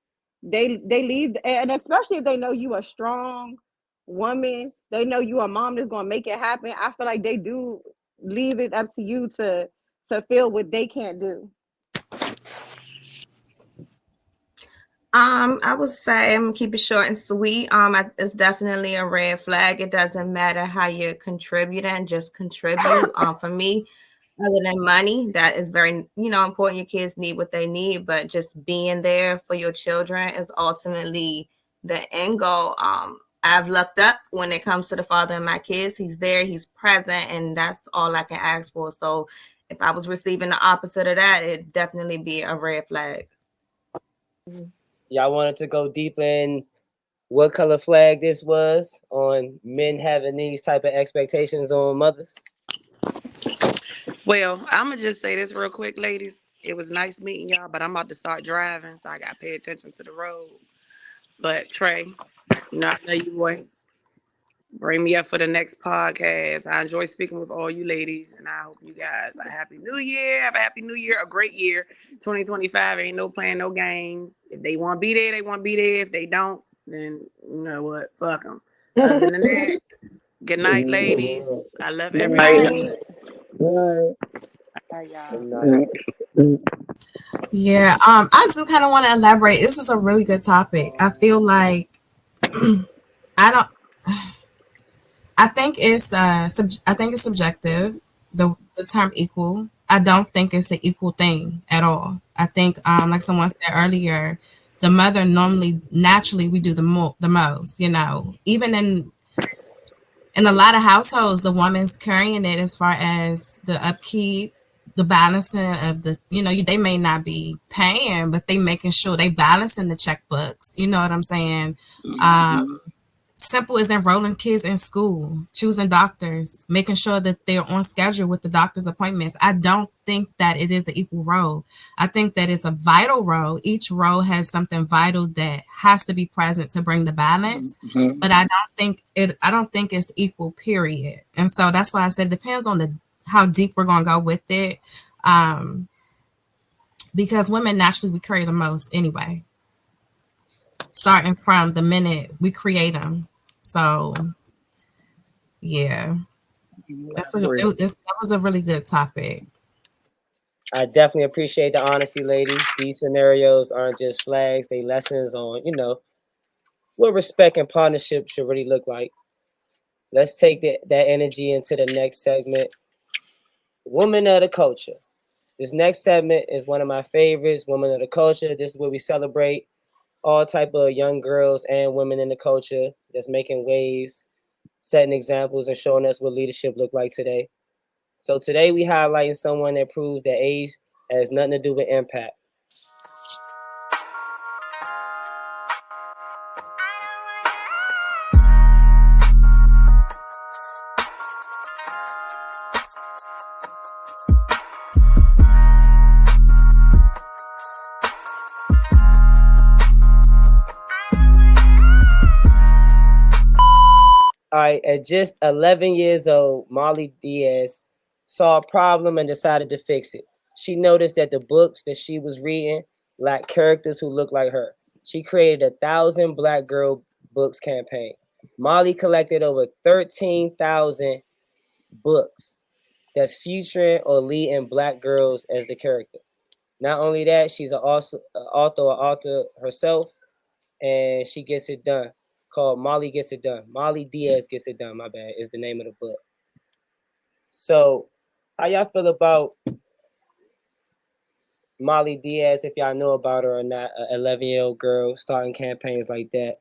They leave, and especially if they know you a strong woman, they know you a mom that's gonna make it happen. I feel like they do leave it up to you to feel what they can't do. I would say I'm gonna keep it short and sweet. It's definitely a red flag. It doesn't matter how you're contributing, just contribute. For me, other than money, that is very, important. Your kids need what they need, but just being there for your children is ultimately the end goal. I've looked up when it comes to the father of my kids. He's there, he's present, and that's all I can ask for. So if I was receiving the opposite of that, it'd definitely be a red flag. Y'all wanted to go deeper in what color flag this was on men having these type of expectations on mothers? Well, I'm gonna just say this real quick, ladies. It was nice meeting y'all, but I'm about to start driving, so I gotta pay attention to the road. But Trey, I know you, boy. Bring me up for the next podcast. I enjoy speaking with all you ladies, and I hope you guys a happy new year. Have a happy new year, a great year. 2025 ain't no playing, no games. If they want to be there, they want to be there. If they don't, then you know what? Fuck them. Other than that, good night, ladies. I love Good night. everybody. Good Bye, y'all. Good night. Yeah, I do kind of want to elaborate. This is a really good topic. I feel like I don't. I think it's I think it's subjective. The term equal. I don't think it's an equal thing at all. I think like someone said earlier, the mother normally naturally we do the most. Even in a lot of households, the woman's carrying it as far as the upkeep, the balancing of they may not be paying, but they making sure they balancing the checkbooks. You know what I'm saying? Simple as enrolling kids in school, choosing doctors, making sure that they're on schedule with the doctor's appointments. I don't think that it is an equal role. I think that it's a vital role. Each role has something vital that has to be present to bring the balance. But I don't think it's equal, period. And so that's why I said it depends on how deep we're gonna go with it. Because women naturally we carry the most anyway. Starting from the minute we create them. So, yeah, that was a really good topic. I definitely appreciate the honesty, ladies. These scenarios aren't just flags, they lessons on, what respect and partnership should really look like. Let's take that energy into the next segment. Women of the culture. This next segment is one of my favorites, Women of the Culture. This is where we celebrate all type of young girls and women in the culture that's making waves, setting examples, and showing us what leadership look like today. So today we highlighting someone that proves that age has nothing to do with impact. All right, at just 11 years old, Marley Dias saw a problem and decided to fix it. She noticed that the books that she was reading lacked characters who looked like her. She created a 1,000 Black Girl Books campaign. Molly collected over 13,000 books that's featuring or leading Black girls as the character. Not only that, she's also an author herself, and she gets it done. Called Molly Gets It Done. Marley Dias Gets It Done, my bad, is the name of the book. So, how y'all feel about Marley Dias, if y'all know about her or not, an 11-year-old girl starting campaigns like that?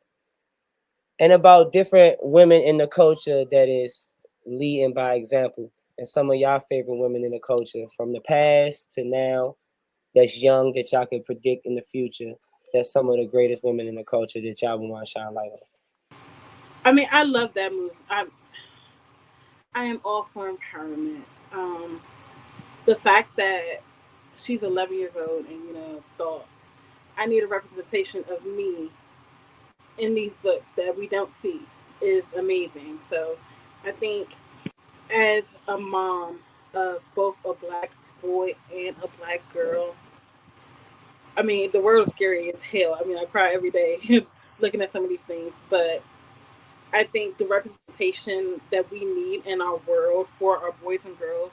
And about different women in the culture that is leading by example, and some of y'all favorite women in the culture from the past to now that's young that y'all can predict in the future. That's some of the greatest women in the culture that y'all would want to shine light on. I mean, I love that movie. I am all for empowerment. The fact that she's 11 years old and thought I need a representation of me in these books that we don't see is amazing. So I think as a mom of both a Black boy and a Black girl, I mean the world is scary as hell. I mean I cry every day looking at some of these things, but I think the representation that we need in our world for our boys and girls,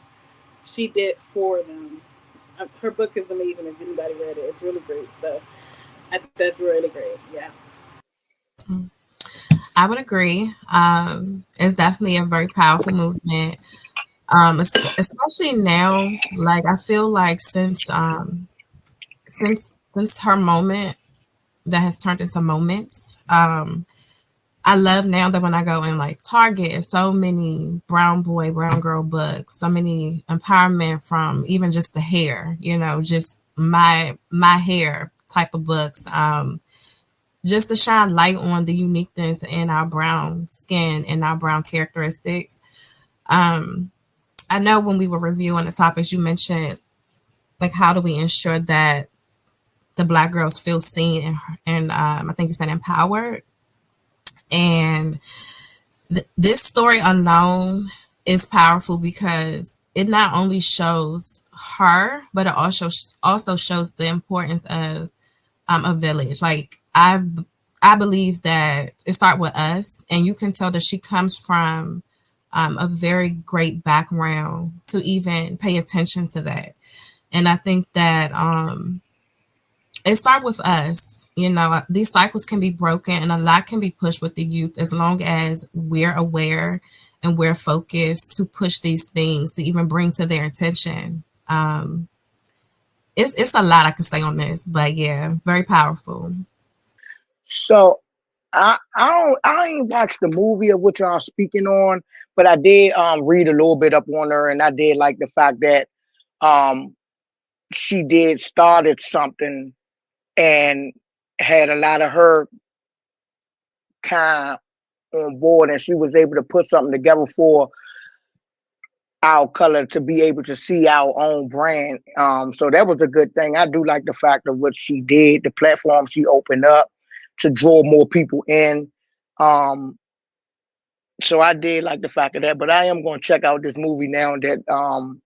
she did for them. Her book is amazing. If anybody read it, it's really great. So I think that's really great. Yeah. I would agree. It's definitely a very powerful movement. Especially now, like I feel like since her moment that has turned into moments. I love now that when I go in like Target, it's so many brown boy, brown girl books, so many empowerment from even just the hair, just my hair type of books. Just to shine light on the uniqueness in our brown skin and our brown characteristics. Um, I know when we were reviewing the topics, you mentioned like how do we ensure that the Black girls feel seen and I think you said empowered. And this story alone is powerful because it not only shows her, but it also shows the importance of a village. Like I believe that it starts with us, and you can tell that she comes from a very great background to even pay attention to that. And I think that it starts with us. These cycles can be broken and a lot can be pushed with the youth as long as we're aware and we're focused to push these things to even bring to their attention. It's a lot I can say on this, but yeah, very powerful. So I ain't watched the movie of what y'all speaking on, but I did read a little bit up on her, and I did like the fact that um she did started something and had a lot of her kind on board, and she was able to put something together for our color to be able to see our own brand. So that was a good thing. I do like the fact of what she did, the platform she opened up to draw more people in. Um, so I did like the fact of that. But I am going to check out this movie now that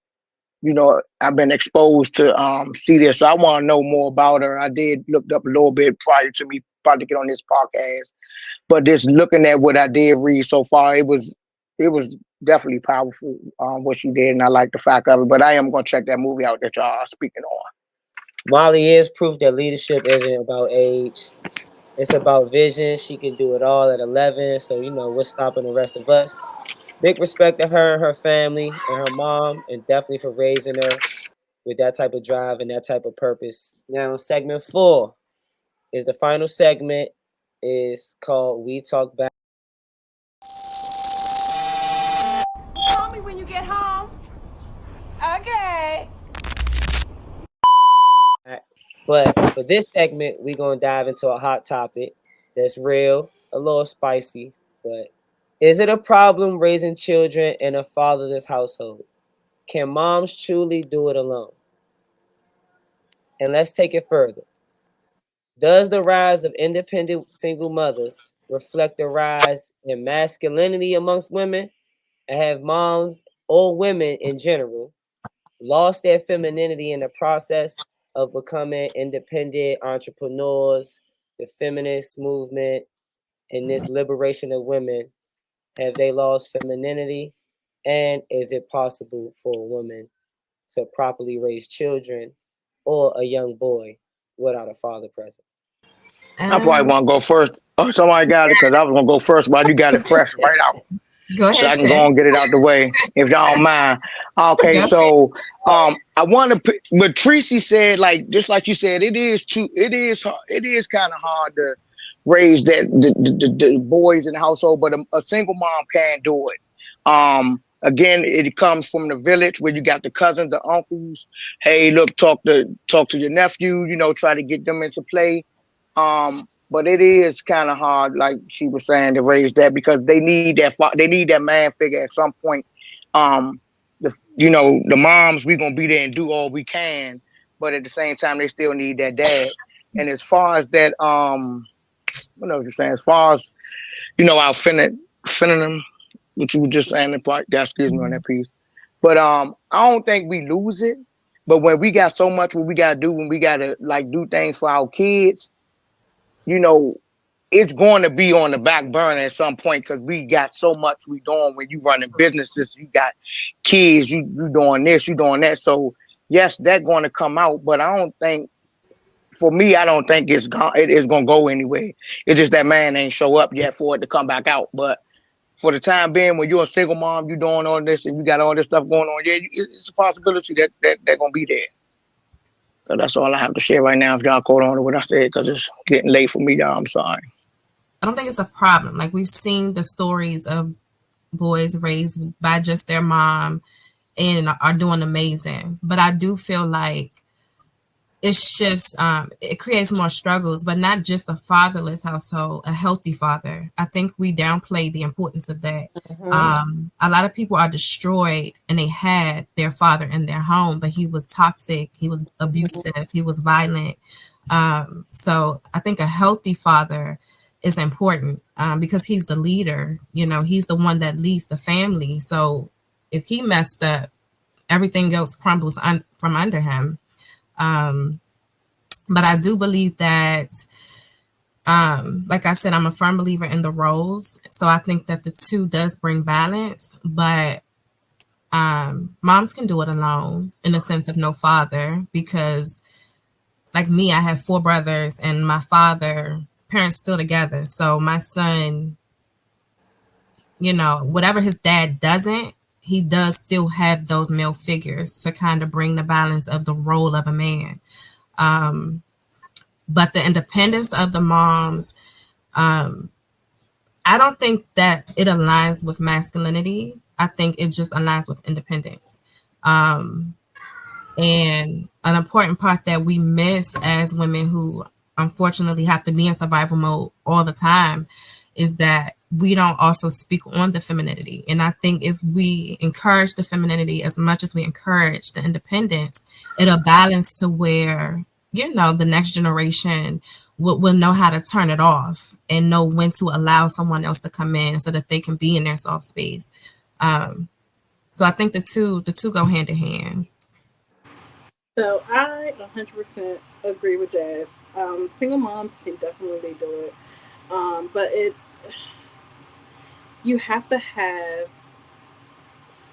I've been exposed to see this. So I want to know more about her. I did looked up a little bit prior to me about to get on this podcast. But just looking at what I did read so far, it was definitely powerful what she did, and I like the fact of it. But I am gonna check that movie out that y'all are speaking on. Molly is proof that leadership isn't about age. It's about vision. She can do it all at 11. So, what's stopping the rest of us? Big respect to her and her family and her mom, and definitely for raising her with that type of drive and that type of purpose. Now, segment 4 is the final segment. Is called We Talk Back. Call me when you get home. Okay. But for this segment, we're going to dive into a hot topic that's real, a little spicy. But is it a problem raising children in a fatherless household? Can moms truly do it alone? And let's take it further. Does the rise of independent single mothers reflect a rise in masculinity amongst women? And have moms or women in general lost their femininity in the process of becoming independent entrepreneurs, the feminist movement, and this liberation of women? Have they lost femininity? And is it possible for a woman to properly raise children or a young boy without a father present? I probably Um, want to go first. Oh, somebody got it because I was gonna go first, but you got it fresh right out, Go so ahead, I can go Tish. and get it out the way if y'all don't mind. Okay, Go so I want to, but Tracy said like just like you said, it is true. It is kind of hard to raise the boys in the household, but a single mom can do it. Again, it comes from the village where you got the cousins, the uncles. Hey, look, talk to your nephew. Try to get them into play. But it is kind of hard, like she was saying, to raise that because they need that man figure at some point. Um, the moms, we gonna be there and do all we can, but at the same time, they still need that dad. And as far as that, what know what you're saying. As far as our feminism, which you were just saying, excuse me on that piece. But I don't think we lose it. But when we got so much what we gotta do, when we gotta like do things for our kids, you know, it's going to be on the back burner at some point because we got so much we doing when you running businesses, you got kids, you doing this, you doing that. So yes, that's going to come out, but I don't think for me, I don't think it's gone. It is gonna go anywhere. It's just that man ain't show up yet for it to come back out. But for the time being, when you're a single mom, you doing all this and you got all this stuff going on, yeah, it's a possibility that they're gonna be there. So that's all I have to share right now. If y'all caught on to what I said, because it's getting late for me, y'all. I'm sorry. I don't think it's a problem. Like we've seen the stories of boys raised by just their mom and are doing amazing. But I do feel like it shifts, it creates more struggles, but not just a fatherless household, a healthy father. I think we downplay the importance of that. A lot of people are destroyed and they had their father in their home, but he was toxic, he was abusive, he was violent. So I think a healthy father is important because he's the leader, you know, he's the one that leads the family. So if he messed up, everything else crumbles from under him. But I do believe that, like I said, I'm a firm believer in the roles. So I think that the two does bring balance, but moms can do it alone in the sense of no father, because like me, I have 4 brothers and my father, parents still together. So my son, you know, whatever his dad doesn't, he does still have those male figures to kind of bring the balance of the role of a man. But the independence of the moms, I don't think that it aligns with masculinity. I think it just aligns with independence. And an important part that we miss as women who unfortunately have to be in survival mode all the time is that we don't also speak on the femininity. And I think if we encourage the femininity as much as we encourage the independence, it'll balance to where, you know, the next generation will know how to turn it off and know when to allow someone else to come in so that they can be in their soft space. So I think the two go hand in hand. So I 100% agree with Jazz. Single moms can definitely do it, but you have to have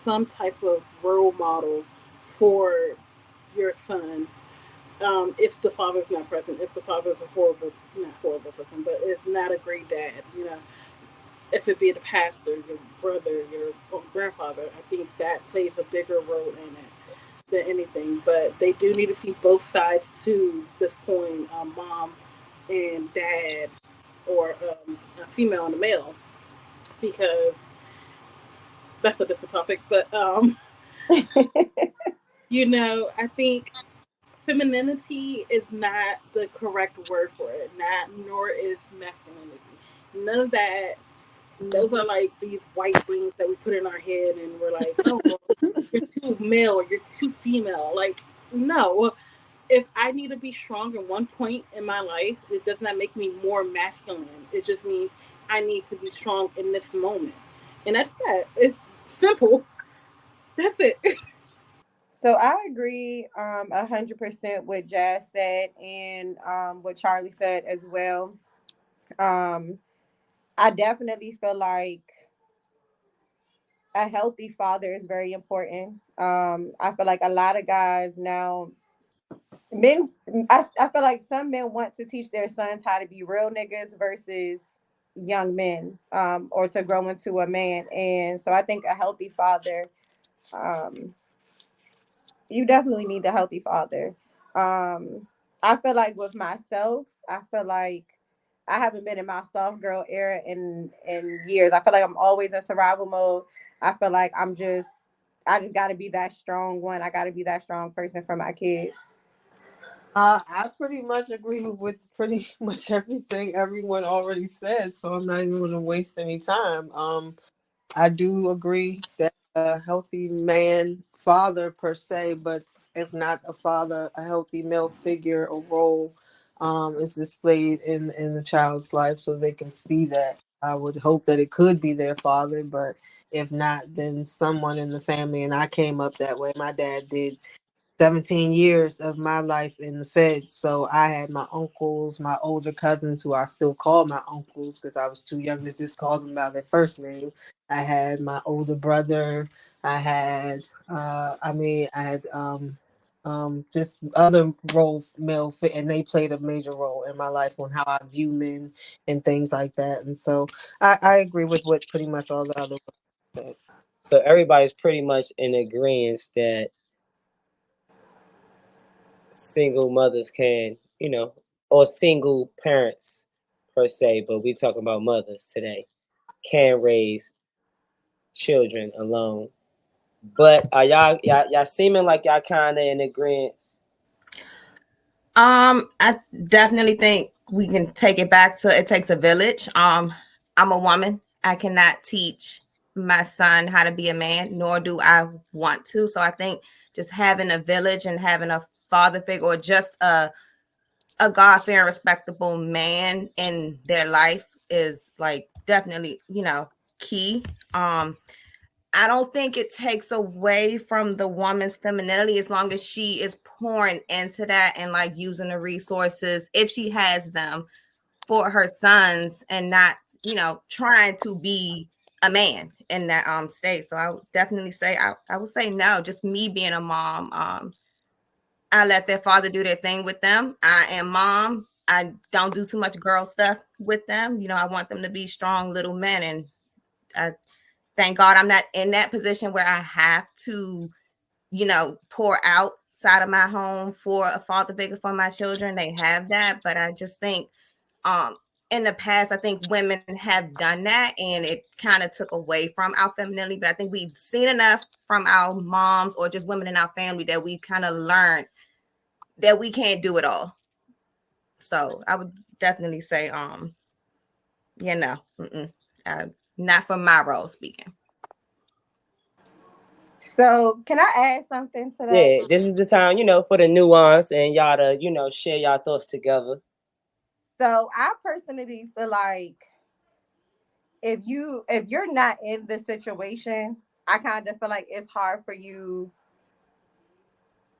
some type of role model for your son. If the father's not present, if the father's a horrible, not horrible person, but if not a great dad, you know, if it be the pastor, your brother, your grandfather, I think that plays a bigger role in it than anything. But they do need to see both sides to this coin, mom and dad, or a female and a male, because that's a different topic. But you know, I think femininity is not the correct word for it. Not nor is masculinity. None of that. Those are like these white things that we put in our head, and we're like, oh, well, you're too male or you're too female. Like, no. If I need to be strong in one point in my life, it does not make me more masculine. It just means I need to be strong in this moment, and that's that. It's simple. That's it. So I agree 100% with Jazz said and what Charlie said as well. Um, I definitely feel like a healthy father is very important. I feel like a lot of guys now, men, I feel like some men want to teach their sons how to be real niggas versus young men, or to grow into a man. And so I think a healthy father, um, you definitely need a healthy father. I feel like with myself, I feel like I haven't been in my soft girl era in years. I feel like I'm always in survival mode. I feel like I just got to be that strong one. I got to be that strong person for my kids. I pretty much agree with pretty much everything everyone already said, so I'm not even going to waste any time. I do agree that a healthy man, father per se, but if not a father, a healthy male figure or role is displayed in the child's life so they can see that. I would hope that it could be their father, but if not, then someone in the family. And I came up that way. My dad did 17 years of my life in the feds. So I had my uncles, my older cousins, who I still call my uncles because I was too young to just call them by their first name. I had my older brother. I had, I had just other male fit, and they played a major role in my life on how I view men and things like that. And so I agree with what pretty much all the other said. So everybody's pretty much in agreement that single mothers can, or single parents per se, but we talking about mothers today, can raise children alone. But are y'all seeming like y'all kind of in agreement? I definitely think we can take it back to it takes a village. I'm a woman. I cannot teach my son how to be a man, nor do I want to. So I think just having a village and having a father figure or just a God-fearing, respectable man in their life is like definitely, key. I don't think it takes away from the woman's femininity as long as she is pouring into that and like using the resources, if she has them, for her sons and not, trying to be a man in that state. So I would definitely say I would say no. Just me being a mom, I let their father do their thing with them. I am mom. I don't do too much girl stuff with them. I want them to be strong little men, and I thank God I'm not in that position where I have to, pour outside of my home for a father figure for my children. They have that, but I just think in the past, I think women have done that and it kind of took away from our femininity. But I think we've seen enough from our moms or just women in our family that we kind of learned that we can't do it all. So I would definitely say, not for my role speaking. So can I add something to that? Yeah, this is the time, for the nuance and y'all to, share y'all thoughts together. So I personally feel like if you're not in the situation, I kind of feel like it's hard for you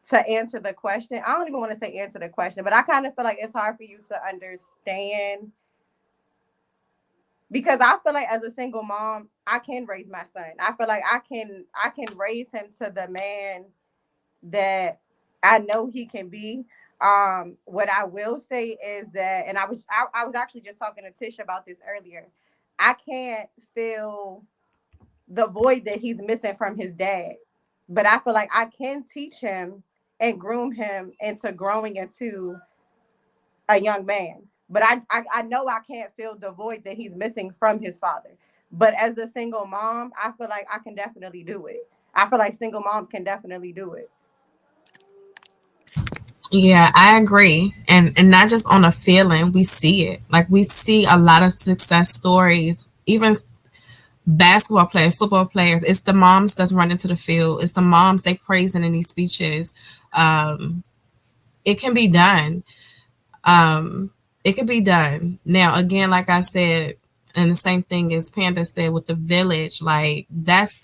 to answer the question. I don't even want to say answer the question, but I kind of feel like it's hard for you to understand because I feel like as a single mom, I can raise my son. I feel like I can raise him to the man that I know he can be. What I will say is that, and I was actually just talking to Tish about this earlier. I can't fill the void that he's missing from his dad, but I feel like I can teach him and groom him into growing into a young man. But I know I can't fill the void that he's missing from his father. But as a single mom, I feel like I can definitely do it. I feel like single moms can definitely do it. Yeah, I agree. And not just on a feeling, we see it. Like we see a lot of success stories, even basketball players, football players. It's the moms that's running to the field. It's the moms they praising in these speeches. It can be done. Um, it can be done. Now, again, like I said, and the same thing as Panda said with the village, like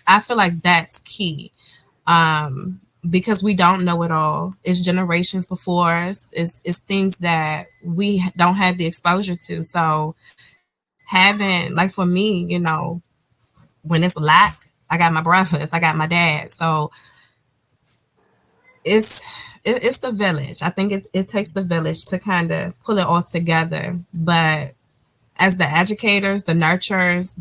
I feel like that's key. Because we don't know it all. It's generations before us. It's things that we don't have the exposure to. So having, like for me, when it's lack, I got my brothers, I got my dad. So it's the village. I think it takes the village to kind of pull it all together. But as the educators, the nurturers,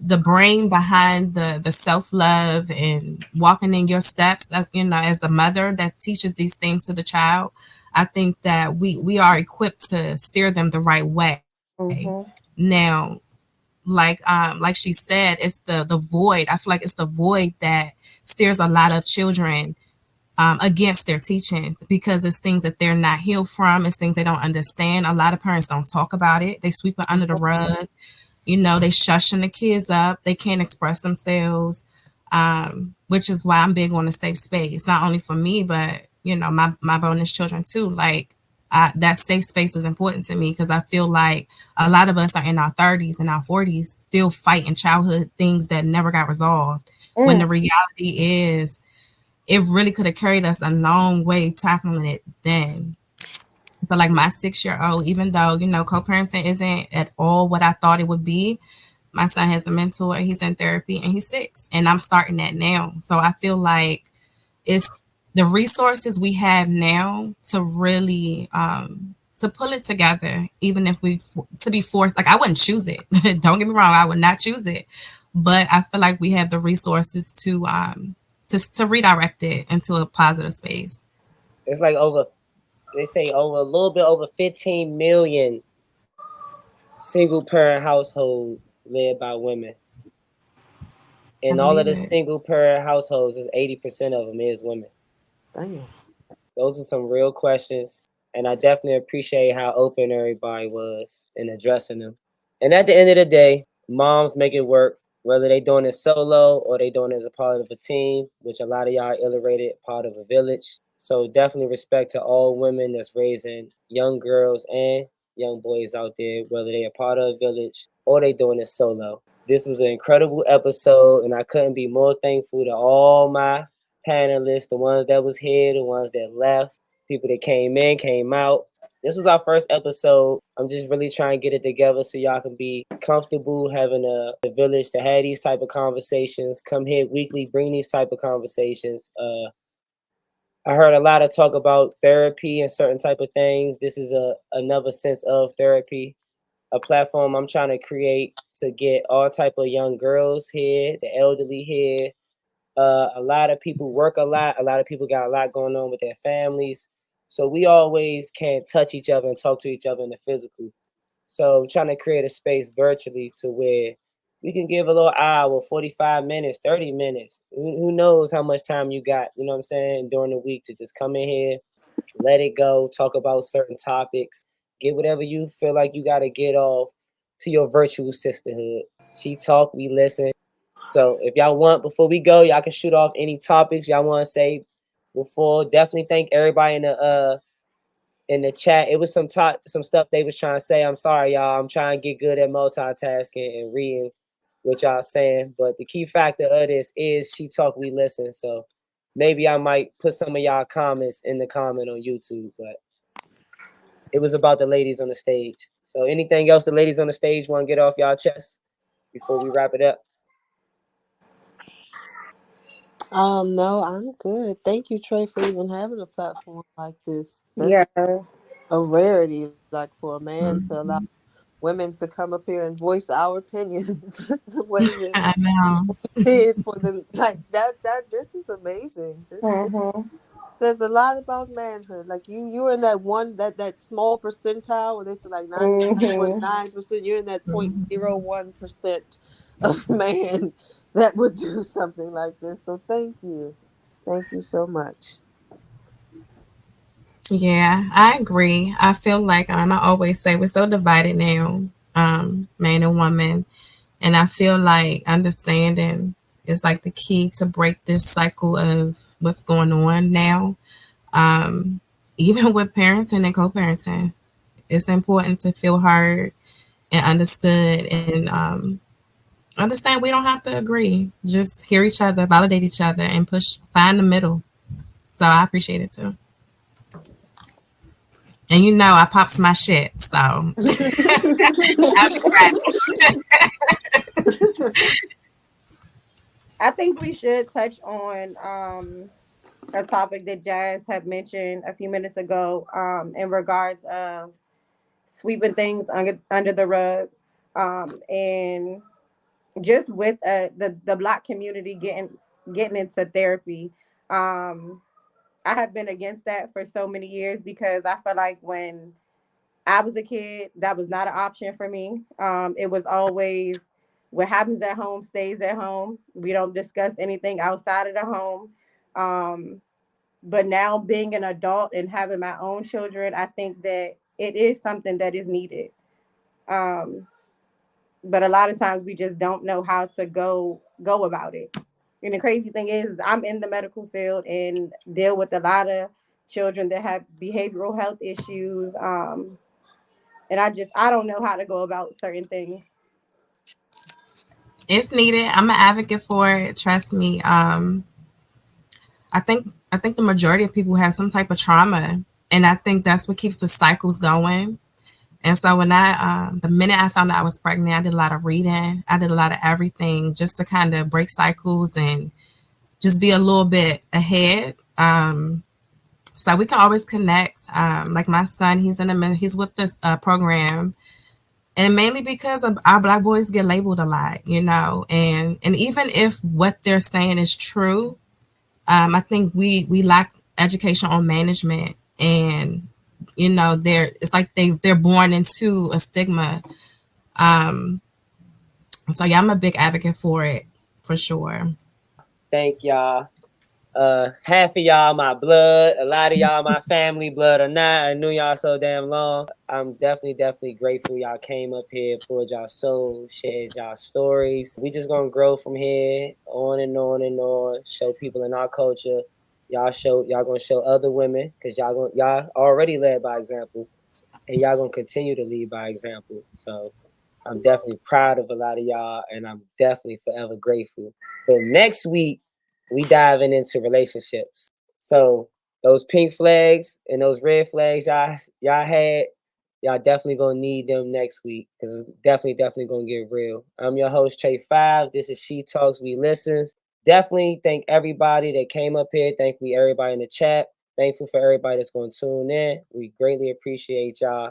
the brain behind the self-love and walking in your steps, as the mother that teaches these things to the child, I think that we are equipped to steer them the right way. Mm-hmm. Now, like she said, it's the void. I feel like it's the void that steers a lot of children against their teachings because it's things that they're not healed from. It's things they don't understand. A lot of parents don't talk about it. They sweep it under the rug. They shushing the kids up. They can't express themselves, which is why I'm big on the safe space, not only for me, but, my bonus children too. Like that safe space is important to me because I feel like a lot of us are in our 30s and our 40s still fighting childhood things that never got resolved. When the reality is, it really could have carried us a long way tackling it then. So like my 6-year-old, even though, co-parenting isn't at all what I thought it would be, my son has a mentor, he's in therapy and he's 6 and I'm starting that now. So I feel like it's the resources we have now to really to pull it together, even if we to be forced, like I wouldn't choose it. Don't get me wrong, I would not choose it, but I feel like we have the resources to redirect it into a positive space. It's like over, they say over a little bit over 15 million single parent households led by women. I And all of believe the it. single parent households is 80% of them is women. Damn. Those are some real questions. And I definitely appreciate how open everybody was in addressing them. And at the end of the day, moms make it work, whether they doing it solo or they doing it as a part of a team, which a lot of y'all illustrated part of a village. So definitely respect to all women that's raising young girls and young boys out there, whether they are part of a village or they doing it solo. This was an incredible episode, and I couldn't be more thankful to all my panelists, the ones that was here, the ones that left, people that came in, came out. This was our first episode. I'm just really trying to get it together so y'all can be comfortable having a village to have these type of conversations. Come here weekly, bring these type of conversations. I heard a lot of talk about therapy and certain type of things. This is another sense of therapy, a platform I'm trying to create to get all type of young girls here, the elderly here. A lot of people work a lot. A lot of people got a lot going on with their families. So we always can't touch each other and talk to each other in the physical. So I'm trying to create a space virtually to where we can give a little hour, 45 minutes, 30 minutes. Who knows how much time you got, you know what I'm saying, during the week to just come in here, let it go, talk about certain topics, get whatever you feel like you got to get off to your virtual sisterhood. She talk, we listen. So if y'all want, before we go, y'all can shoot off any topics y'all want to say before. Definitely thank everybody in the chat. It was some stuff they was trying to say. I'm sorry, y'all. I'm trying to get good at multitasking and reading what y'all saying. But the key factor of this is she talk, we listen. So maybe I might put some of y'all comments in the comment on YouTube. But it was about the ladies on the stage. So anything else the ladies on the stage want to get off y'all chest before we wrap it up? No, I'm good. Thank you, Trey, for even having a platform like this. That's Yeah. a rarity, like for a man to allow women to come up here and voice our opinions. What is it? I know. Kids for the like that. This is amazing. This Mm-hmm. says a lot about manhood. Like you're in that one that small percentile where they say like Mm-hmm. 99.9%. You're in that 0.01% of man that would do something like this. So thank you so much. Yeah, I agree. I feel like I always say we're so divided now, man and woman, and I feel like understanding is like the key to break this cycle of what's going on now. Um, Even with parenting and co-parenting, it's important to feel heard and understood, and understand we don't have to agree. Just hear each other, validate each other, and find the middle. So I appreciate it too. And you know, I pops my shit, so I'll be ready. I think we should touch on a topic that Jazz had mentioned a few minutes ago in regards of sweeping things under the rug, and just with the Black community getting into therapy. Um, I have been against that for so many years because I feel like when I was a kid, that was not an option for me. It was always what happens at home stays at home. We don't discuss anything outside of the home. Um, but now being an adult and having my own children, I think that it is something that is needed. Um, but a lot of times we just don't know how to go about it. And the crazy thing is I'm in the medical field and deal with a lot of children that have behavioral health issues. And I don't know how to go about certain things. It's needed. I'm an advocate for it. Trust me. I think the majority of people have some type of trauma, and I think that's what keeps the cycles going. And so when the minute I found out I was pregnant, I did a lot of reading. I did a lot of everything just to kind of break cycles and just be a little bit ahead So we can always connect. Like my son, he's with this program, and mainly because of our Black boys get labeled a lot, and even if what they're saying is true, I think we lack education on management, and it's like they're born into a stigma. So yeah, I'm a big advocate for it, for sure. Thank y'all. Half of y'all my blood, a lot of y'all my family blood or not. I knew y'all so damn long. I'm definitely grateful y'all came up here, poured y'all soul, shared y'all stories. We just gonna grow from here on and on and on. Show people in our culture. Y'all gonna show other women, because y'all already led by example, and y'all gonna continue to lead by example. So I'm definitely proud of a lot of y'all, and I'm definitely forever grateful. But next week, we diving into relationships. So those pink flags and those red flags y'all had, y'all definitely gonna need them next week, because it's definitely gonna get real. I'm your host, Trey 5. This is She Talks, We Listens. Definitely thank everybody that came up here. Thank everybody in the chat. Thankful for everybody that's going to tune in. We greatly appreciate y'all.